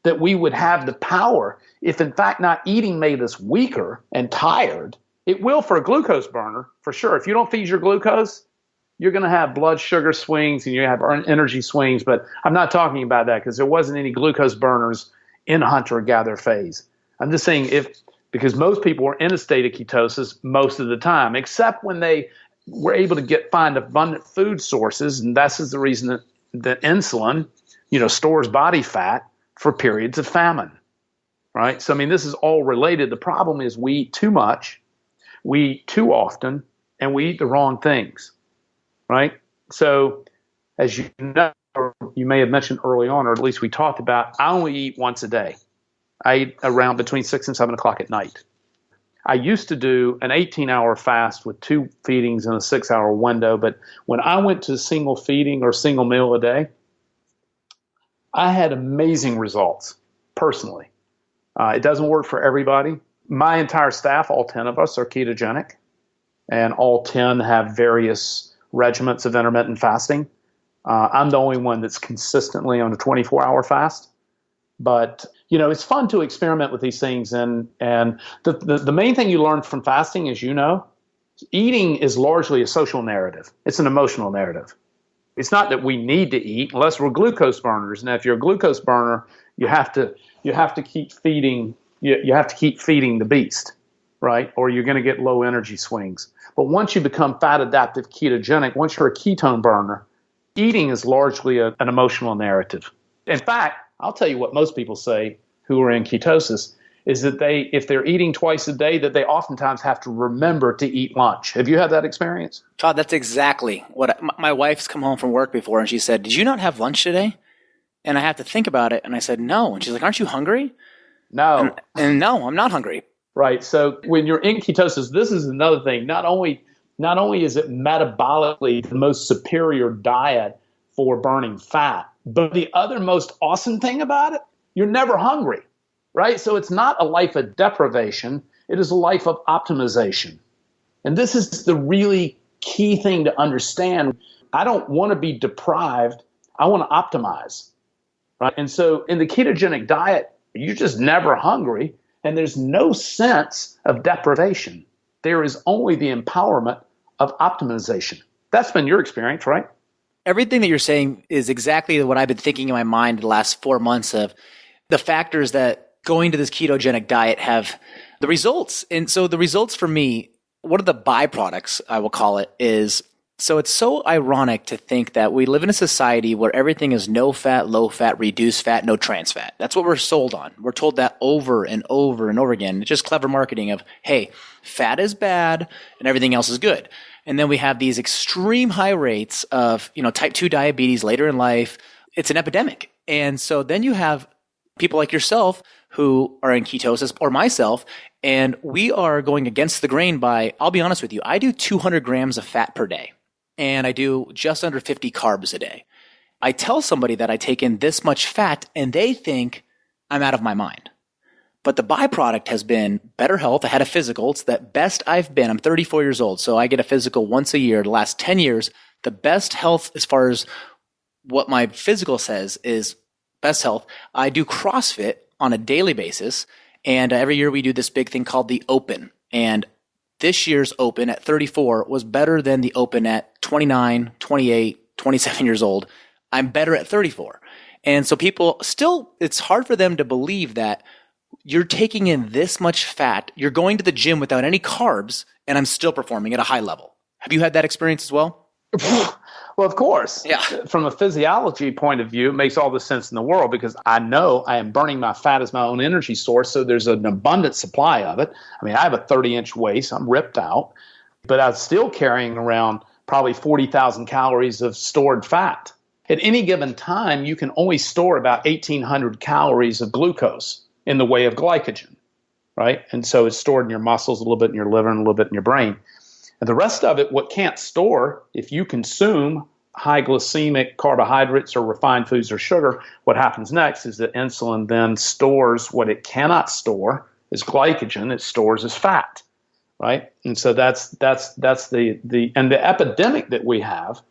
that we would have the power. If in fact not eating made us weaker and tired, it will for a glucose burner, for sure. If you don't feed your glucose, you're going to have blood sugar swings and you have energy swings. But I'm not talking about that because there wasn't any glucose burners in hunter-gatherer phase. I'm just saying because most people were in a state of ketosis most of the time, except when they were able to find abundant food sources. And that's the reason that insulin, stores body fat for periods of famine, right? So, this is all related. The problem is we eat too much, we eat too often, and we eat the wrong things, right? So, as you know, you may have mentioned early on, or at least we talked about, I only eat once a day. I eat around between 6 and 7 o'clock at night. I used to do an 18-hour fast with 2 feedings in a 6-hour window, but when I went to single feeding or single meal a day, I had amazing results, personally. It doesn't work for everybody. My entire staff, all 10 of us, are ketogenic, and all 10 have various regimens of intermittent fasting. I'm the only one that's consistently on a 24-hour fast. But, it's fun to experiment with these things. And the main thing you learn from fasting is, eating is largely a social narrative. It's an emotional narrative. It's not that we need to eat unless we're glucose burners. Now, if you're a glucose burner, you have to keep feeding. You have to keep feeding the beast, right? Or you're going to get low energy swings. But once you become fat adaptive ketogenic, once you're a ketone burner, eating is largely an emotional narrative. In fact, I'll tell you what most people say who are in ketosis is that if they're eating twice a day, that they oftentimes have to remember to eat lunch. Have you had that experience? Todd, that's exactly what my wife's come home from work before, and she said, "Did you not have lunch today?" And I have to think about it, and I said, "No." And she's like, "Aren't you hungry?" No. And no, I'm not hungry. Right. So when you're in ketosis, this is another thing. Not only is it metabolically the most superior diet for burning fat, but the other most awesome thing about it, you're never hungry, right? So it's not a life of deprivation. It is a life of optimization. And this is the really key thing to understand. I don't want to be deprived. I want to optimize, right? And so in the ketogenic diet, you're just never hungry, and there's no sense of deprivation. There is only the empowerment of optimization. That's been your experience, right? Everything that you're saying is exactly what I've been thinking in my mind the last 4 months of the factors that going to this ketogenic diet have the results. And so the results for me, what are the byproducts, I will call it, is so it's so ironic to think that we live in a society where everything is no fat, low fat, reduced fat, no trans fat. That's what we're sold on. We're told that over and over and over again. It's just clever marketing of, hey, fat is bad and everything else is good. And then we have these extreme high rates of, type 2 diabetes later in life. It's an epidemic. And so then you have people like yourself who are in ketosis, or myself, and we are going against the grain by, I'll be honest with you, I do 200 grams of fat per day. And I do just under 50 carbs a day. I tell somebody that I take in this much fat and they think I'm out of my mind. But the byproduct has been better health. I had a physical. It's the best I've been. I'm 34 years old, so I get a physical once a year. The last 10 years, the best health as far as what my physical says is best health. I do CrossFit on a daily basis, and every year we do this big thing called the Open. And this year's Open at 34 was better than the Open at 29, 28, 27 years old. I'm better at 34. And so people still, it's hard for them to believe that you're taking in this much fat, you're going to the gym without any carbs, and I'm still performing at a high level. Have you had that experience as well? Well, of course. Yeah. From a physiology point of view, it makes all the sense in the world because I know I am burning my fat as my own energy source, so there's an abundant supply of it. I mean, I have a 30-inch waist. I'm ripped out, but I'm still carrying around probably 40,000 calories of stored fat. At any given time, you can only store about 1,800 calories of glucose in the way of glycogen, right? And so it's stored in your muscles, a little bit in your liver, and a little bit in your brain. And the rest of it, what can't store, if you consume high glycemic carbohydrates or refined foods or sugar, what happens next is that insulin then stores what it cannot store as glycogen. It stores as fat, right? And so that's the epidemic that we have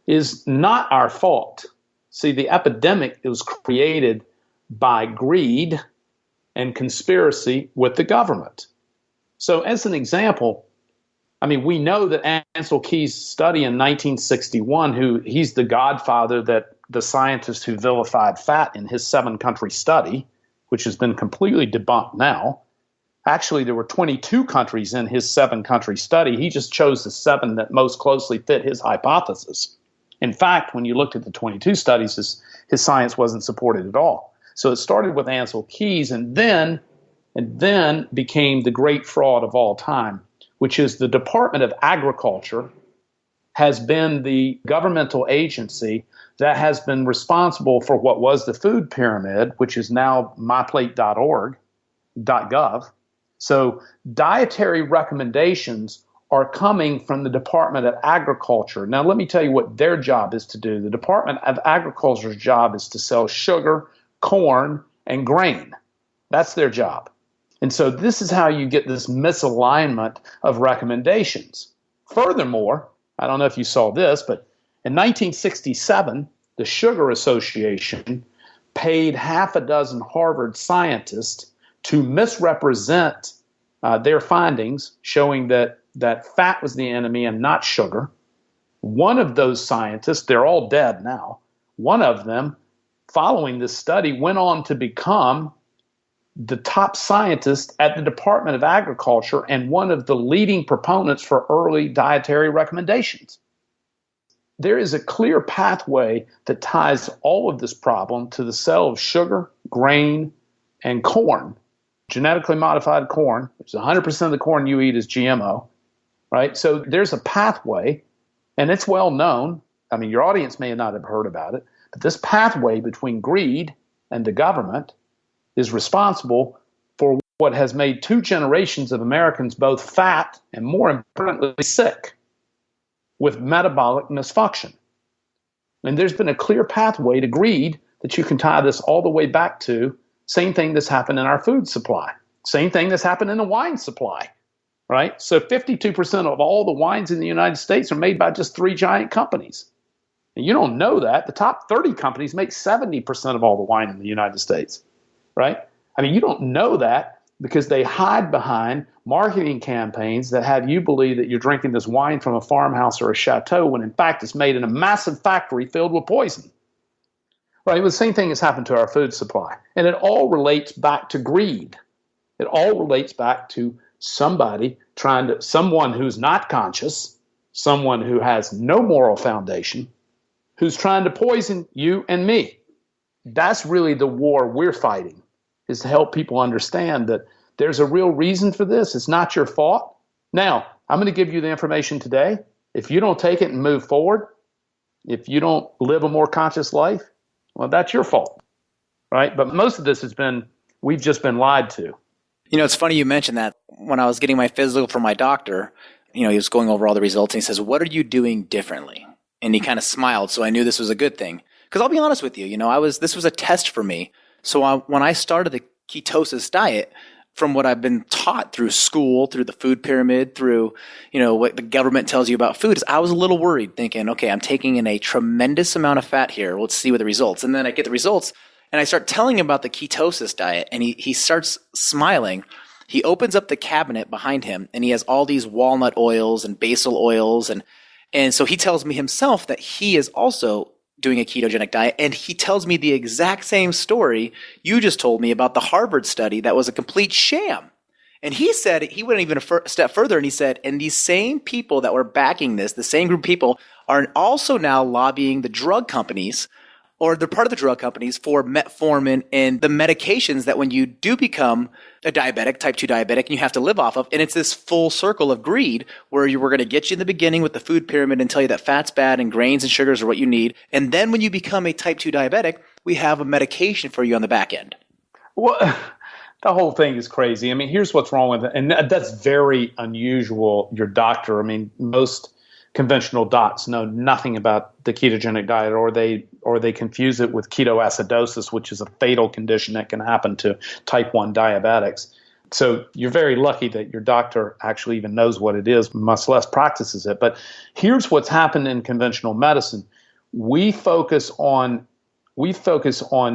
is not our fault. See, the epidemic was created by greed and conspiracy with the government. So as an example, I mean, we know that Ancel Keys' study in 1961, he's the godfather that the scientist who vilified fat in his 7-country study, which has been completely debunked now. Actually, there were 22 countries in his 7-country study. He just chose the 7 that most closely fit his hypothesis. In fact, when you looked at the 22 studies, his science wasn't supported at all. So it started with Ancel Keys and then became the great fraud of all time, which is the Department of Agriculture has been the governmental agency that has been responsible for what was the food pyramid, which is now myplate.org.gov. So dietary recommendations are coming from the Department of Agriculture. Now, let me tell you what their job is to do. The Department of Agriculture's job is to sell sugar, corn, and grain. That's their job. And so this is how you get this misalignment of recommendations. Furthermore, I don't know if you saw this, but in 1967, the Sugar Association paid half a dozen Harvard scientists to misrepresent their findings, showing that fat was the enemy and not sugar. One of those scientists, they're all dead now, one of them, following this study, went on to become the top scientist at the Department of Agriculture and one of the leading proponents for early dietary recommendations. There is a clear pathway that ties all of this problem to the sale of sugar, grain, and corn. Genetically modified corn, which is 100% of the corn you eat is GMO, right? So there's a pathway, and it's well known. I mean, your audience may not have heard about it, but this pathway between greed and the government is responsible for what has made 2 generations of Americans both fat and, more importantly, sick with metabolic misfunction. And there's been a clear pathway to greed that you can tie this all the way back to. Same thing that's happened in our food supply. Same thing that's happened in the wine supply, right? So 52% of all the wines in the United States are made by just 3 giant companies. And you don't know that. The top 30 companies make 70% of all the wine in the United States, right? I mean, you don't know that because they hide behind marketing campaigns that have you believe that you're drinking this wine from a farmhouse or a chateau when in fact it's made in a massive factory filled with poison. Right? Well, the same thing has happened to our food supply. And it all relates back to greed. It all relates back to someone who's not conscious, someone who has no moral foundation, who's trying to poison you and me. That's really the war we're fighting, is to help people understand that there's a real reason for this. It's not your fault. Now, I'm going to give you the information today. If you don't take it and move forward, if you don't live a more conscious life, well, that's your fault, right? But most of this we've just been lied to. You know, it's funny you mentioned that. When I was getting my physical from my doctor, he was going over all the results and he says, "What are you doing differently?" And he kind of smiled, so I knew this was a good thing. Because I'll be honest with you, this was a test for me. So when I started the ketosis diet, from what I've been taught through school, through the food pyramid, through, what the government tells you about food, is I was a little worried thinking, okay, I'm taking in a tremendous amount of fat here. Let's see what the results. And then I get the results and I start telling him about the ketosis diet and he starts smiling. He opens up the cabinet behind him and he has all these walnut oils and basil oils. And so he tells me himself that he is also doing a ketogenic diet, and he tells me the exact same story you just told me about the Harvard study that was a complete sham. And he said, he went even a step further, and he said, and these same people that were backing this, the same group of people, are also now lobbying the drug companies, or they're part of the drug companies, for metformin and the medications that when you do become a diabetic, type 2 diabetic, and you have to live off of, and it's this full circle of greed where we're going to get you in the beginning with the food pyramid and tell you that fat's bad and grains and sugars are what you need. And then when you become a type 2 diabetic, we have a medication for you on the back end. Well, the whole thing is crazy. I mean, here's what's wrong with it. And that's very unusual. Your doctor, most conventional docs know nothing about the ketogenic diet, or they confuse it with ketoacidosis, which is a fatal condition that can happen to type 1 diabetics. So you're very lucky that your doctor actually even knows what it is, much less practices it. But here's what's happened in conventional medicine. We focus on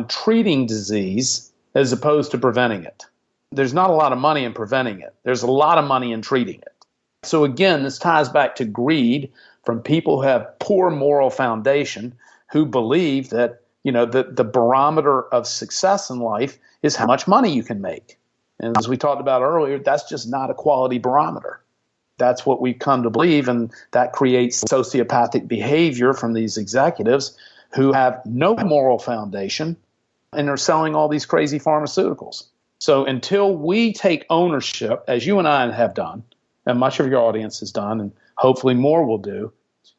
treating disease as opposed to preventing it. There's not a lot of money in preventing it. There's a lot of money in treating it. So again, this ties back to greed from people who have poor moral foundation, who believe that, the barometer of success in life is how much money you can make. And as we talked about earlier, that's just not a quality barometer. That's what we've come to believe, and that creates sociopathic behavior from these executives who have no moral foundation and are selling all these crazy pharmaceuticals. So until we take ownership, as you and I have done, and much of your audience has done, and hopefully more will do,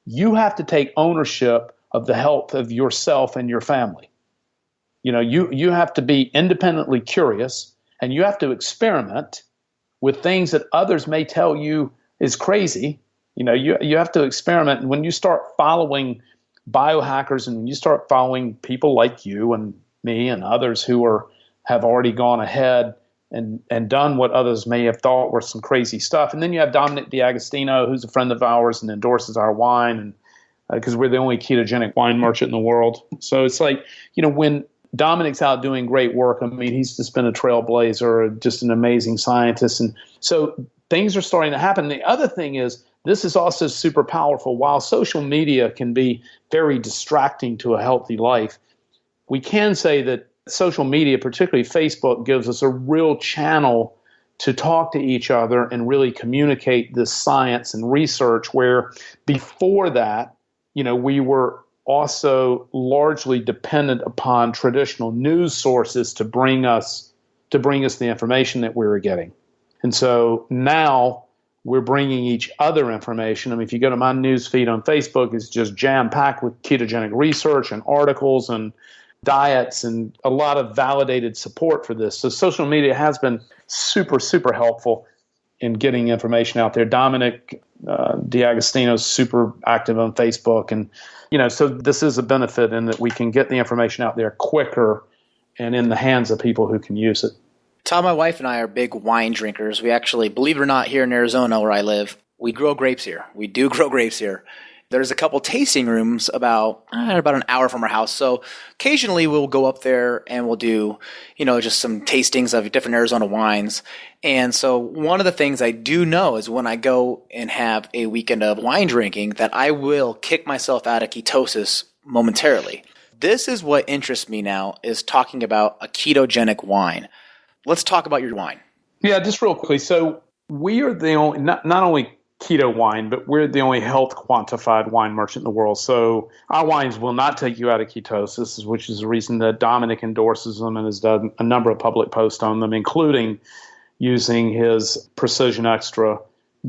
you have to take ownership of the health of yourself and your family. You have to be independently curious, and you have to experiment with things that others may tell you is crazy. You have to experiment. And when you start following biohackers, and when you start following people like you and me and others who have already gone ahead and done what others may have thought were some crazy stuff. And then you have Dominic D'Agostino, who's a friend of ours and endorses our wine, and because we're the only ketogenic wine merchant in the world. So it's like, when Dominic's out doing great work, I mean, he's just been a trailblazer, just an amazing scientist. And so things are starting to happen. The other thing is, this is also super powerful. While social media can be very distracting to a healthy life, we can say that social media, particularly Facebook, gives us a real channel to talk to each other and really communicate this science and research, where before that, we were also largely dependent upon traditional news sources to bring us the information that we were getting. And so now we're bringing each other information. I mean, if you go to my news feed on Facebook, it's just jam-packed with ketogenic research and articles and diets and a lot of validated support for this. So social media has been super, super helpful in getting information out there. Dominic D'Agostino is super active on Facebook. And, so this is a benefit in that we can get the information out there quicker and in the hands of people who can use it. Todd, my wife and I are big wine drinkers. We actually, believe it or not, here in Arizona where I live, we grow grapes here. We do grow grapes here. There's a couple tasting rooms about an hour from our house. So occasionally we'll go up there and we'll do, just some tastings of different Arizona wines. And so one of the things I do know is when I go and have a weekend of wine drinking, that I will kick myself out of ketosis momentarily. This is what interests me now, is talking about a ketogenic wine. Let's talk about your wine. Yeah, just real quickly. So we are the only, not only keto wine, but we're the only health quantified wine merchant in the world. So our wines will not take you out of ketosis, which is the reason that Dominic endorses them and has done a number of public posts on them, including using his Precision Extra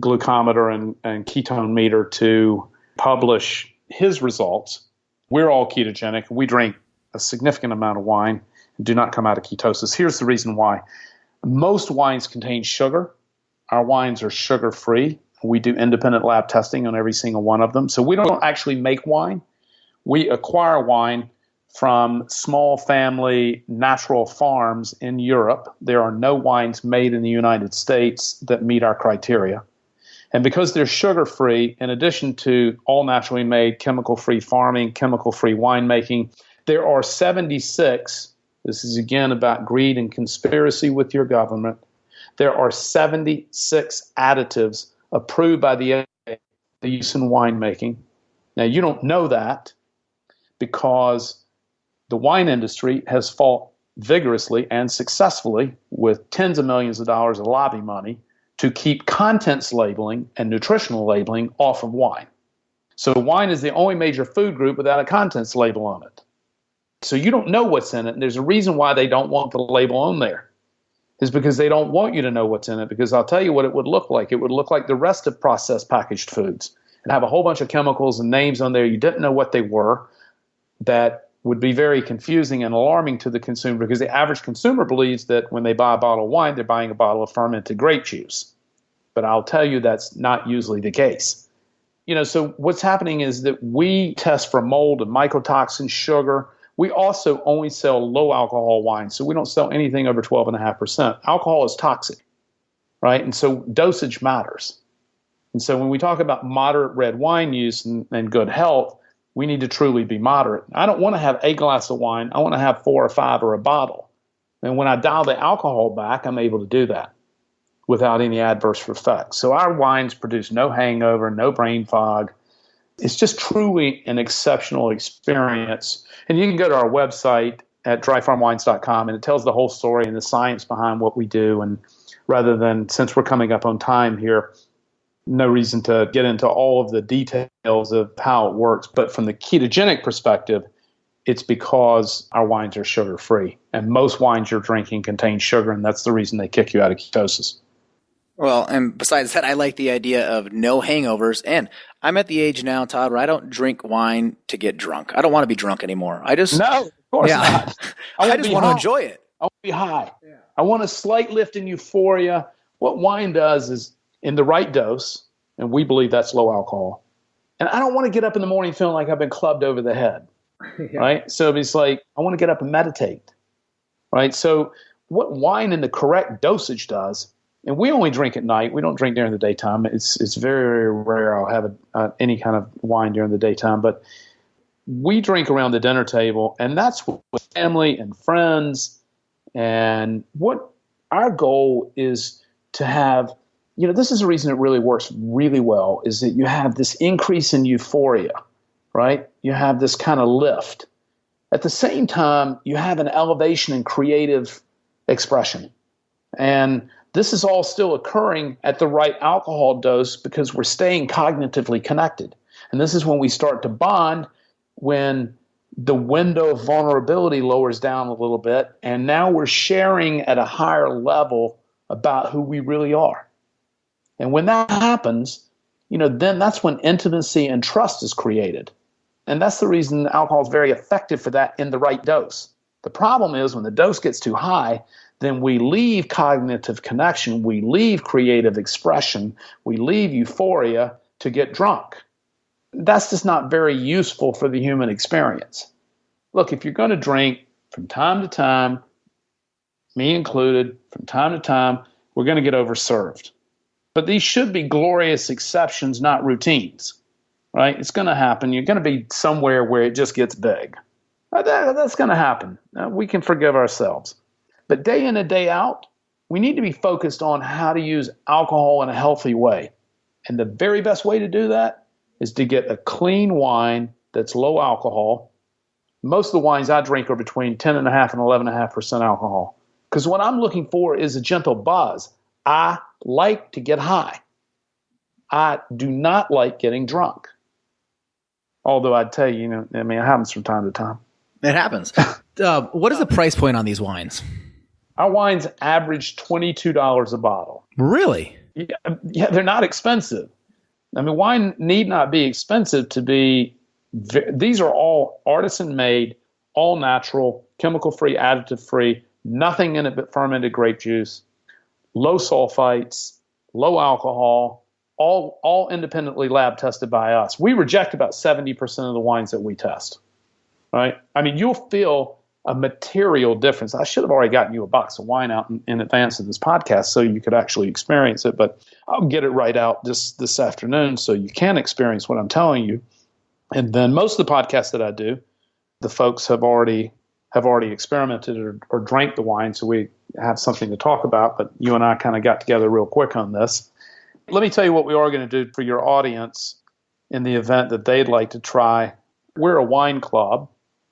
glucometer and ketone meter to publish his results. We're all ketogenic. We drink a significant amount of wine and do not come out of ketosis. Here's the reason why. Most wines contain sugar. Our wines are sugar-free. We do independent lab testing on every single one of them. So we don't actually make wine. We acquire wine from small family natural farms in Europe. There are no wines made in the United States that meet our criteria. And because they're sugar-free, in addition to all naturally made, chemical-free farming, chemical-free winemaking, there are 76, this is again about greed and conspiracy with your government, there are 76 additives approved by the FDA for use in winemaking. Now, you don't know that because the wine industry has fought vigorously and successfully with tens of millions of dollars of lobby money to keep contents labeling and nutritional labeling off of wine. So wine is the only major food group without a contents label on it. So you don't know what's in it, and there's a reason why they don't want the label on there. Is because they don't want you to know what's in it, because I'll tell you what it would look like. It would look like the rest of processed packaged foods and have a whole bunch of chemicals and names on there you didn't know what they were, that would be very confusing and alarming to the consumer, because the average consumer believes that when they buy a bottle of wine, they're buying a bottle of fermented grape juice. But I'll tell you that's not usually the case. So what's happening is that we test for mold and mycotoxins, sugar. We also only sell low alcohol wine, so we don't sell anything over 12.5%. Alcohol is toxic, right? And so dosage matters. And so when we talk about moderate red wine use and good health, we need to truly be moderate. I don't want to have a glass of wine. I want to have 4 or 5 or a bottle. And when I dial the alcohol back, I'm able to do that without any adverse effects. So our wines produce no hangover, no brain fog. It's just truly an exceptional experience. And you can go to our website at dryfarmwines.com, and it tells the whole story and the science behind what we do. And rather than, since we're coming up on time here, no reason to get into all of the details of how it works. But from the ketogenic perspective, it's because our wines are sugar-free. And most wines you're drinking contain sugar, and that's the reason they kick you out of ketosis. Well, and besides that, I like the idea of no hangovers. And I'm at the age now, Todd, where I don't drink wine to get drunk. I don't want to be drunk anymore. No, of course not. I just want to enjoy it. I want to be high. Yeah. I want a slight lift in euphoria. What wine does is, in the right dose, and we believe that's low alcohol. And I don't want to get up in the morning feeling like I've been clubbed over the head, right? So it's like, I want to get up and meditate, right? So what wine in the correct dosage does, and we only drink at night. We don't drink during the daytime. It's very, very rare I'll have any kind of wine during the daytime. But we drink around the dinner table, and that's with family and friends. And what our goal is to have, this is the reason it really works really well, is that you have this increase in euphoria, right? You have this kind of lift. At the same time, you have an elevation in creative expression. And this is all still occurring at the right alcohol dose because we're staying cognitively connected. And this is when we start to bond, when the window of vulnerability lowers down a little bit, and now we're sharing at a higher level about who we really are. And when that happens, then that's when intimacy and trust is created. And that's the reason alcohol is very effective for that in the right dose. The problem is when the dose gets too high, then we leave cognitive connection, we leave creative expression, we leave euphoria to get drunk. That's just not very useful for the human experience. Look, if you're going to drink from time to time, me included, from time to time, we're going to get overserved. But these should be glorious exceptions, not routines, right? It's going to happen. You're going to be somewhere where it just gets big. That's going to happen. We can forgive ourselves. But day in and day out, we need to be focused on how to use alcohol in a healthy way. And the very best way to do that is to get a clean wine that's low alcohol. Most of the wines I drink are between 10.5% and 11.5% alcohol. Because what I'm looking for is a gentle buzz. I like to get high. I do not like getting drunk. Although I'd tell you, it happens from time to time. It happens. What is the price point on these wines? Our wines average $22 a bottle. Really? Yeah, they're not expensive. Wine need not be expensive to be. These are all artisan-made, all natural, chemical-free, additive-free, nothing in it but fermented grape juice, low sulfites, low alcohol, all independently lab tested by us. We reject about 70% of the wines that we test. Right? You'll feel a material difference. I should have already gotten you a box of wine out in advance of this podcast so you could actually experience it, but I'll get it right out this afternoon so you can experience what I'm telling you. And then most of the podcasts that I do, the folks have already experimented or drank the wine, so we have something to talk about, but you and I kind of got together real quick on this. Let me tell you what we are going to do for your audience in the event that they'd like to try. We're a wine club,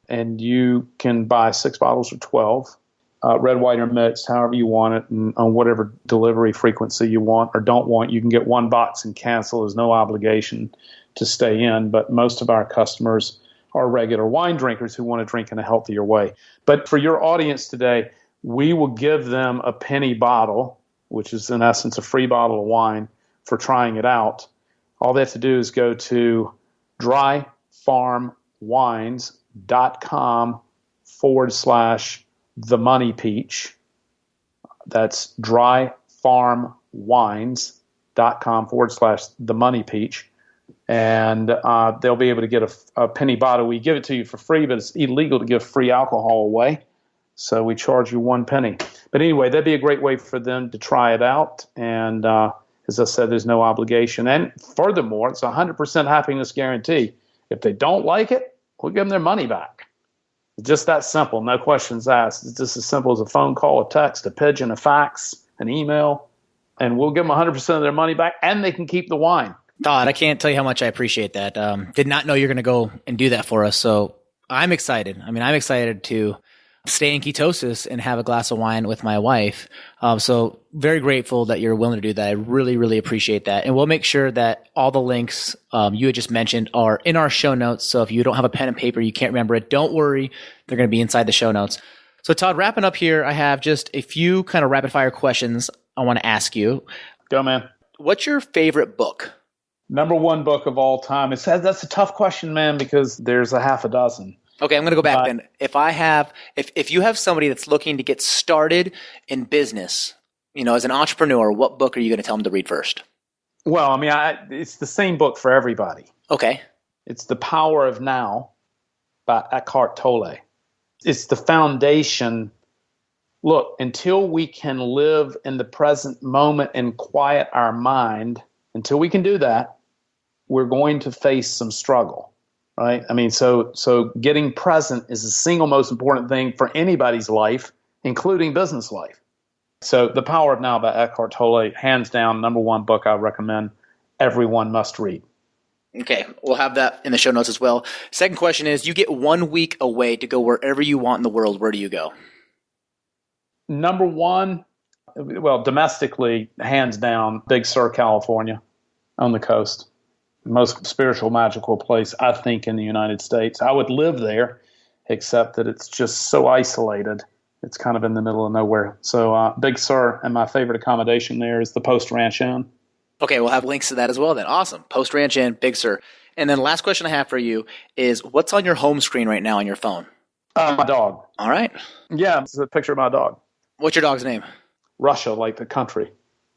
and you can buy 6 bottles or 12, red, white, or mixed, however you want it, and on whatever delivery frequency you want or don't want. You can get 1 box and cancel. There's no obligation to stay in, but most of our customers are regular wine drinkers who want to drink in a healthier way. But for your audience today, we will give them a penny bottle, which is in essence a free bottle of wine for trying it out. All they have to do is go to dryfarmwines.com/themoneypeach. That's dryfarmwines.com/themoneypeach. And they'll be able to get a penny bottle. We give it to you for free, but it's illegal to give free alcohol away. So we charge you 1 penny. But anyway, that'd be a great way for them to try it out. And as I said, there's no obligation. And furthermore, it's a 100% happiness guarantee. If they don't like it, we'll give them their money back. It's just that simple. No questions asked. It's just as simple as a phone call, a text, a pigeon, a fax, an email. And we'll give them 100% of their money back, and they can keep the wine. Todd, I can't tell you how much I appreciate that. Did not know you're going to go and do that for us. So I'm excited. I'm excited to stay in ketosis and have a glass of wine with my wife. So very grateful that you're willing to do that. I really, really appreciate that. And we'll make sure that all the links you had just mentioned are in our show notes. So if you don't have a pen and paper, you can't remember it, don't worry. They're going to be inside the show notes. So Todd, wrapping up here, I have just a few kind of rapid fire questions I want to ask you. Go, man. What's your favorite book? Number 1 book of all time. That's a tough question, man, because there's a half a dozen. Okay, I'm going to go back then. If you have somebody that's looking to get started in business, as an entrepreneur, what book are you going to tell them to read first? Well, it's the same book for everybody. Okay. It's The Power of Now by Eckhart Tolle. It's the foundation look, until we can live in the present moment and quiet our mind, until we can do that, we're going to face some struggle, right? I mean, so getting present is the single most important thing for anybody's life, including business life. So The Power of Now by Eckhart Tolle, hands down, number one book I recommend everyone must read. Okay, we'll have that in the show notes as well. Second question is, you get 1 week away to go wherever you want in the world. Where do you go? Number one, well, domestically, hands down, Big Sur, California, on the coast. Most spiritual, magical place, I think, in the United States. I would live there, except that it's just so isolated. It's kind of in the middle of nowhere. So Big Sur, and my favorite accommodation there is the Post Ranch Inn. Okay, we'll have links to that as well then. Awesome. Post Ranch Inn, Big Sur. And then last question I have for you is, what's on your home screen right now on your phone? My dog. All right. Yeah, it's a picture of my dog. What's your dog's name? Russia, like the country.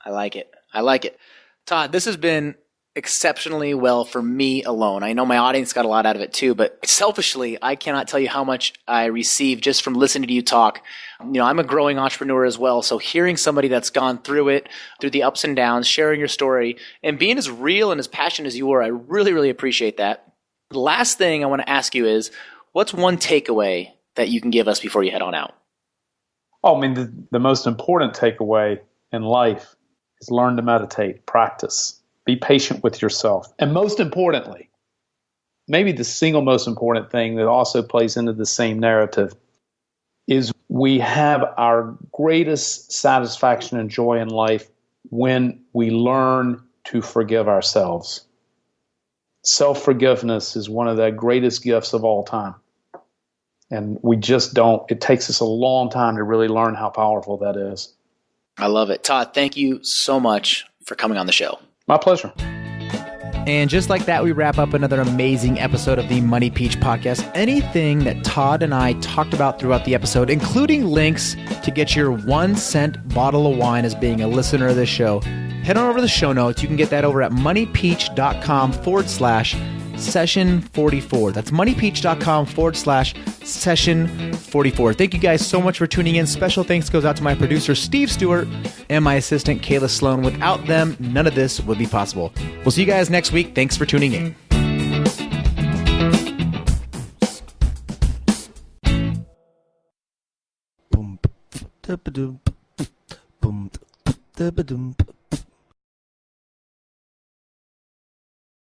I like it. I like it. Todd, this has been exceptionally well for me alone. I know my audience got a lot out of it too, but selfishly, I cannot tell you how much I receive just from listening to you talk. You know, I'm a growing entrepreneur as well, so hearing somebody that's gone through it, through the ups and downs, sharing your story, and being as real and as passionate as you are, I really, really appreciate that. The last thing I want to ask you is, what's one takeaway that you can give us before you head on out? Oh, I mean, the most important takeaway in life is learn to meditate, practice. Be patient with yourself. And most importantly, maybe the single most important thing that also plays into the same narrative is we have our greatest satisfaction and joy in life when we learn to forgive ourselves. Self-forgiveness is one of the greatest gifts of all time. And we just don't, it takes us a long time to really learn how powerful that is. I love it. Todd, thank you so much for coming on the show. My pleasure. And just like that, we wrap up another amazing episode of the Money Peach podcast. Anything that Todd and I talked about throughout the episode, including links to get your 1 cent bottle of wine as being a listener of this show, head on over to the show notes. You can get that over at moneypeach.com/session 44. That's moneypeach.com/session 44. Thank you guys so much for tuning in. Special thanks goes out to my producer, Steve Stewart, and my assistant, Kayla Sloan. Without them, none of this would be possible. We'll see you guys next week. Thanks for tuning in. Boom,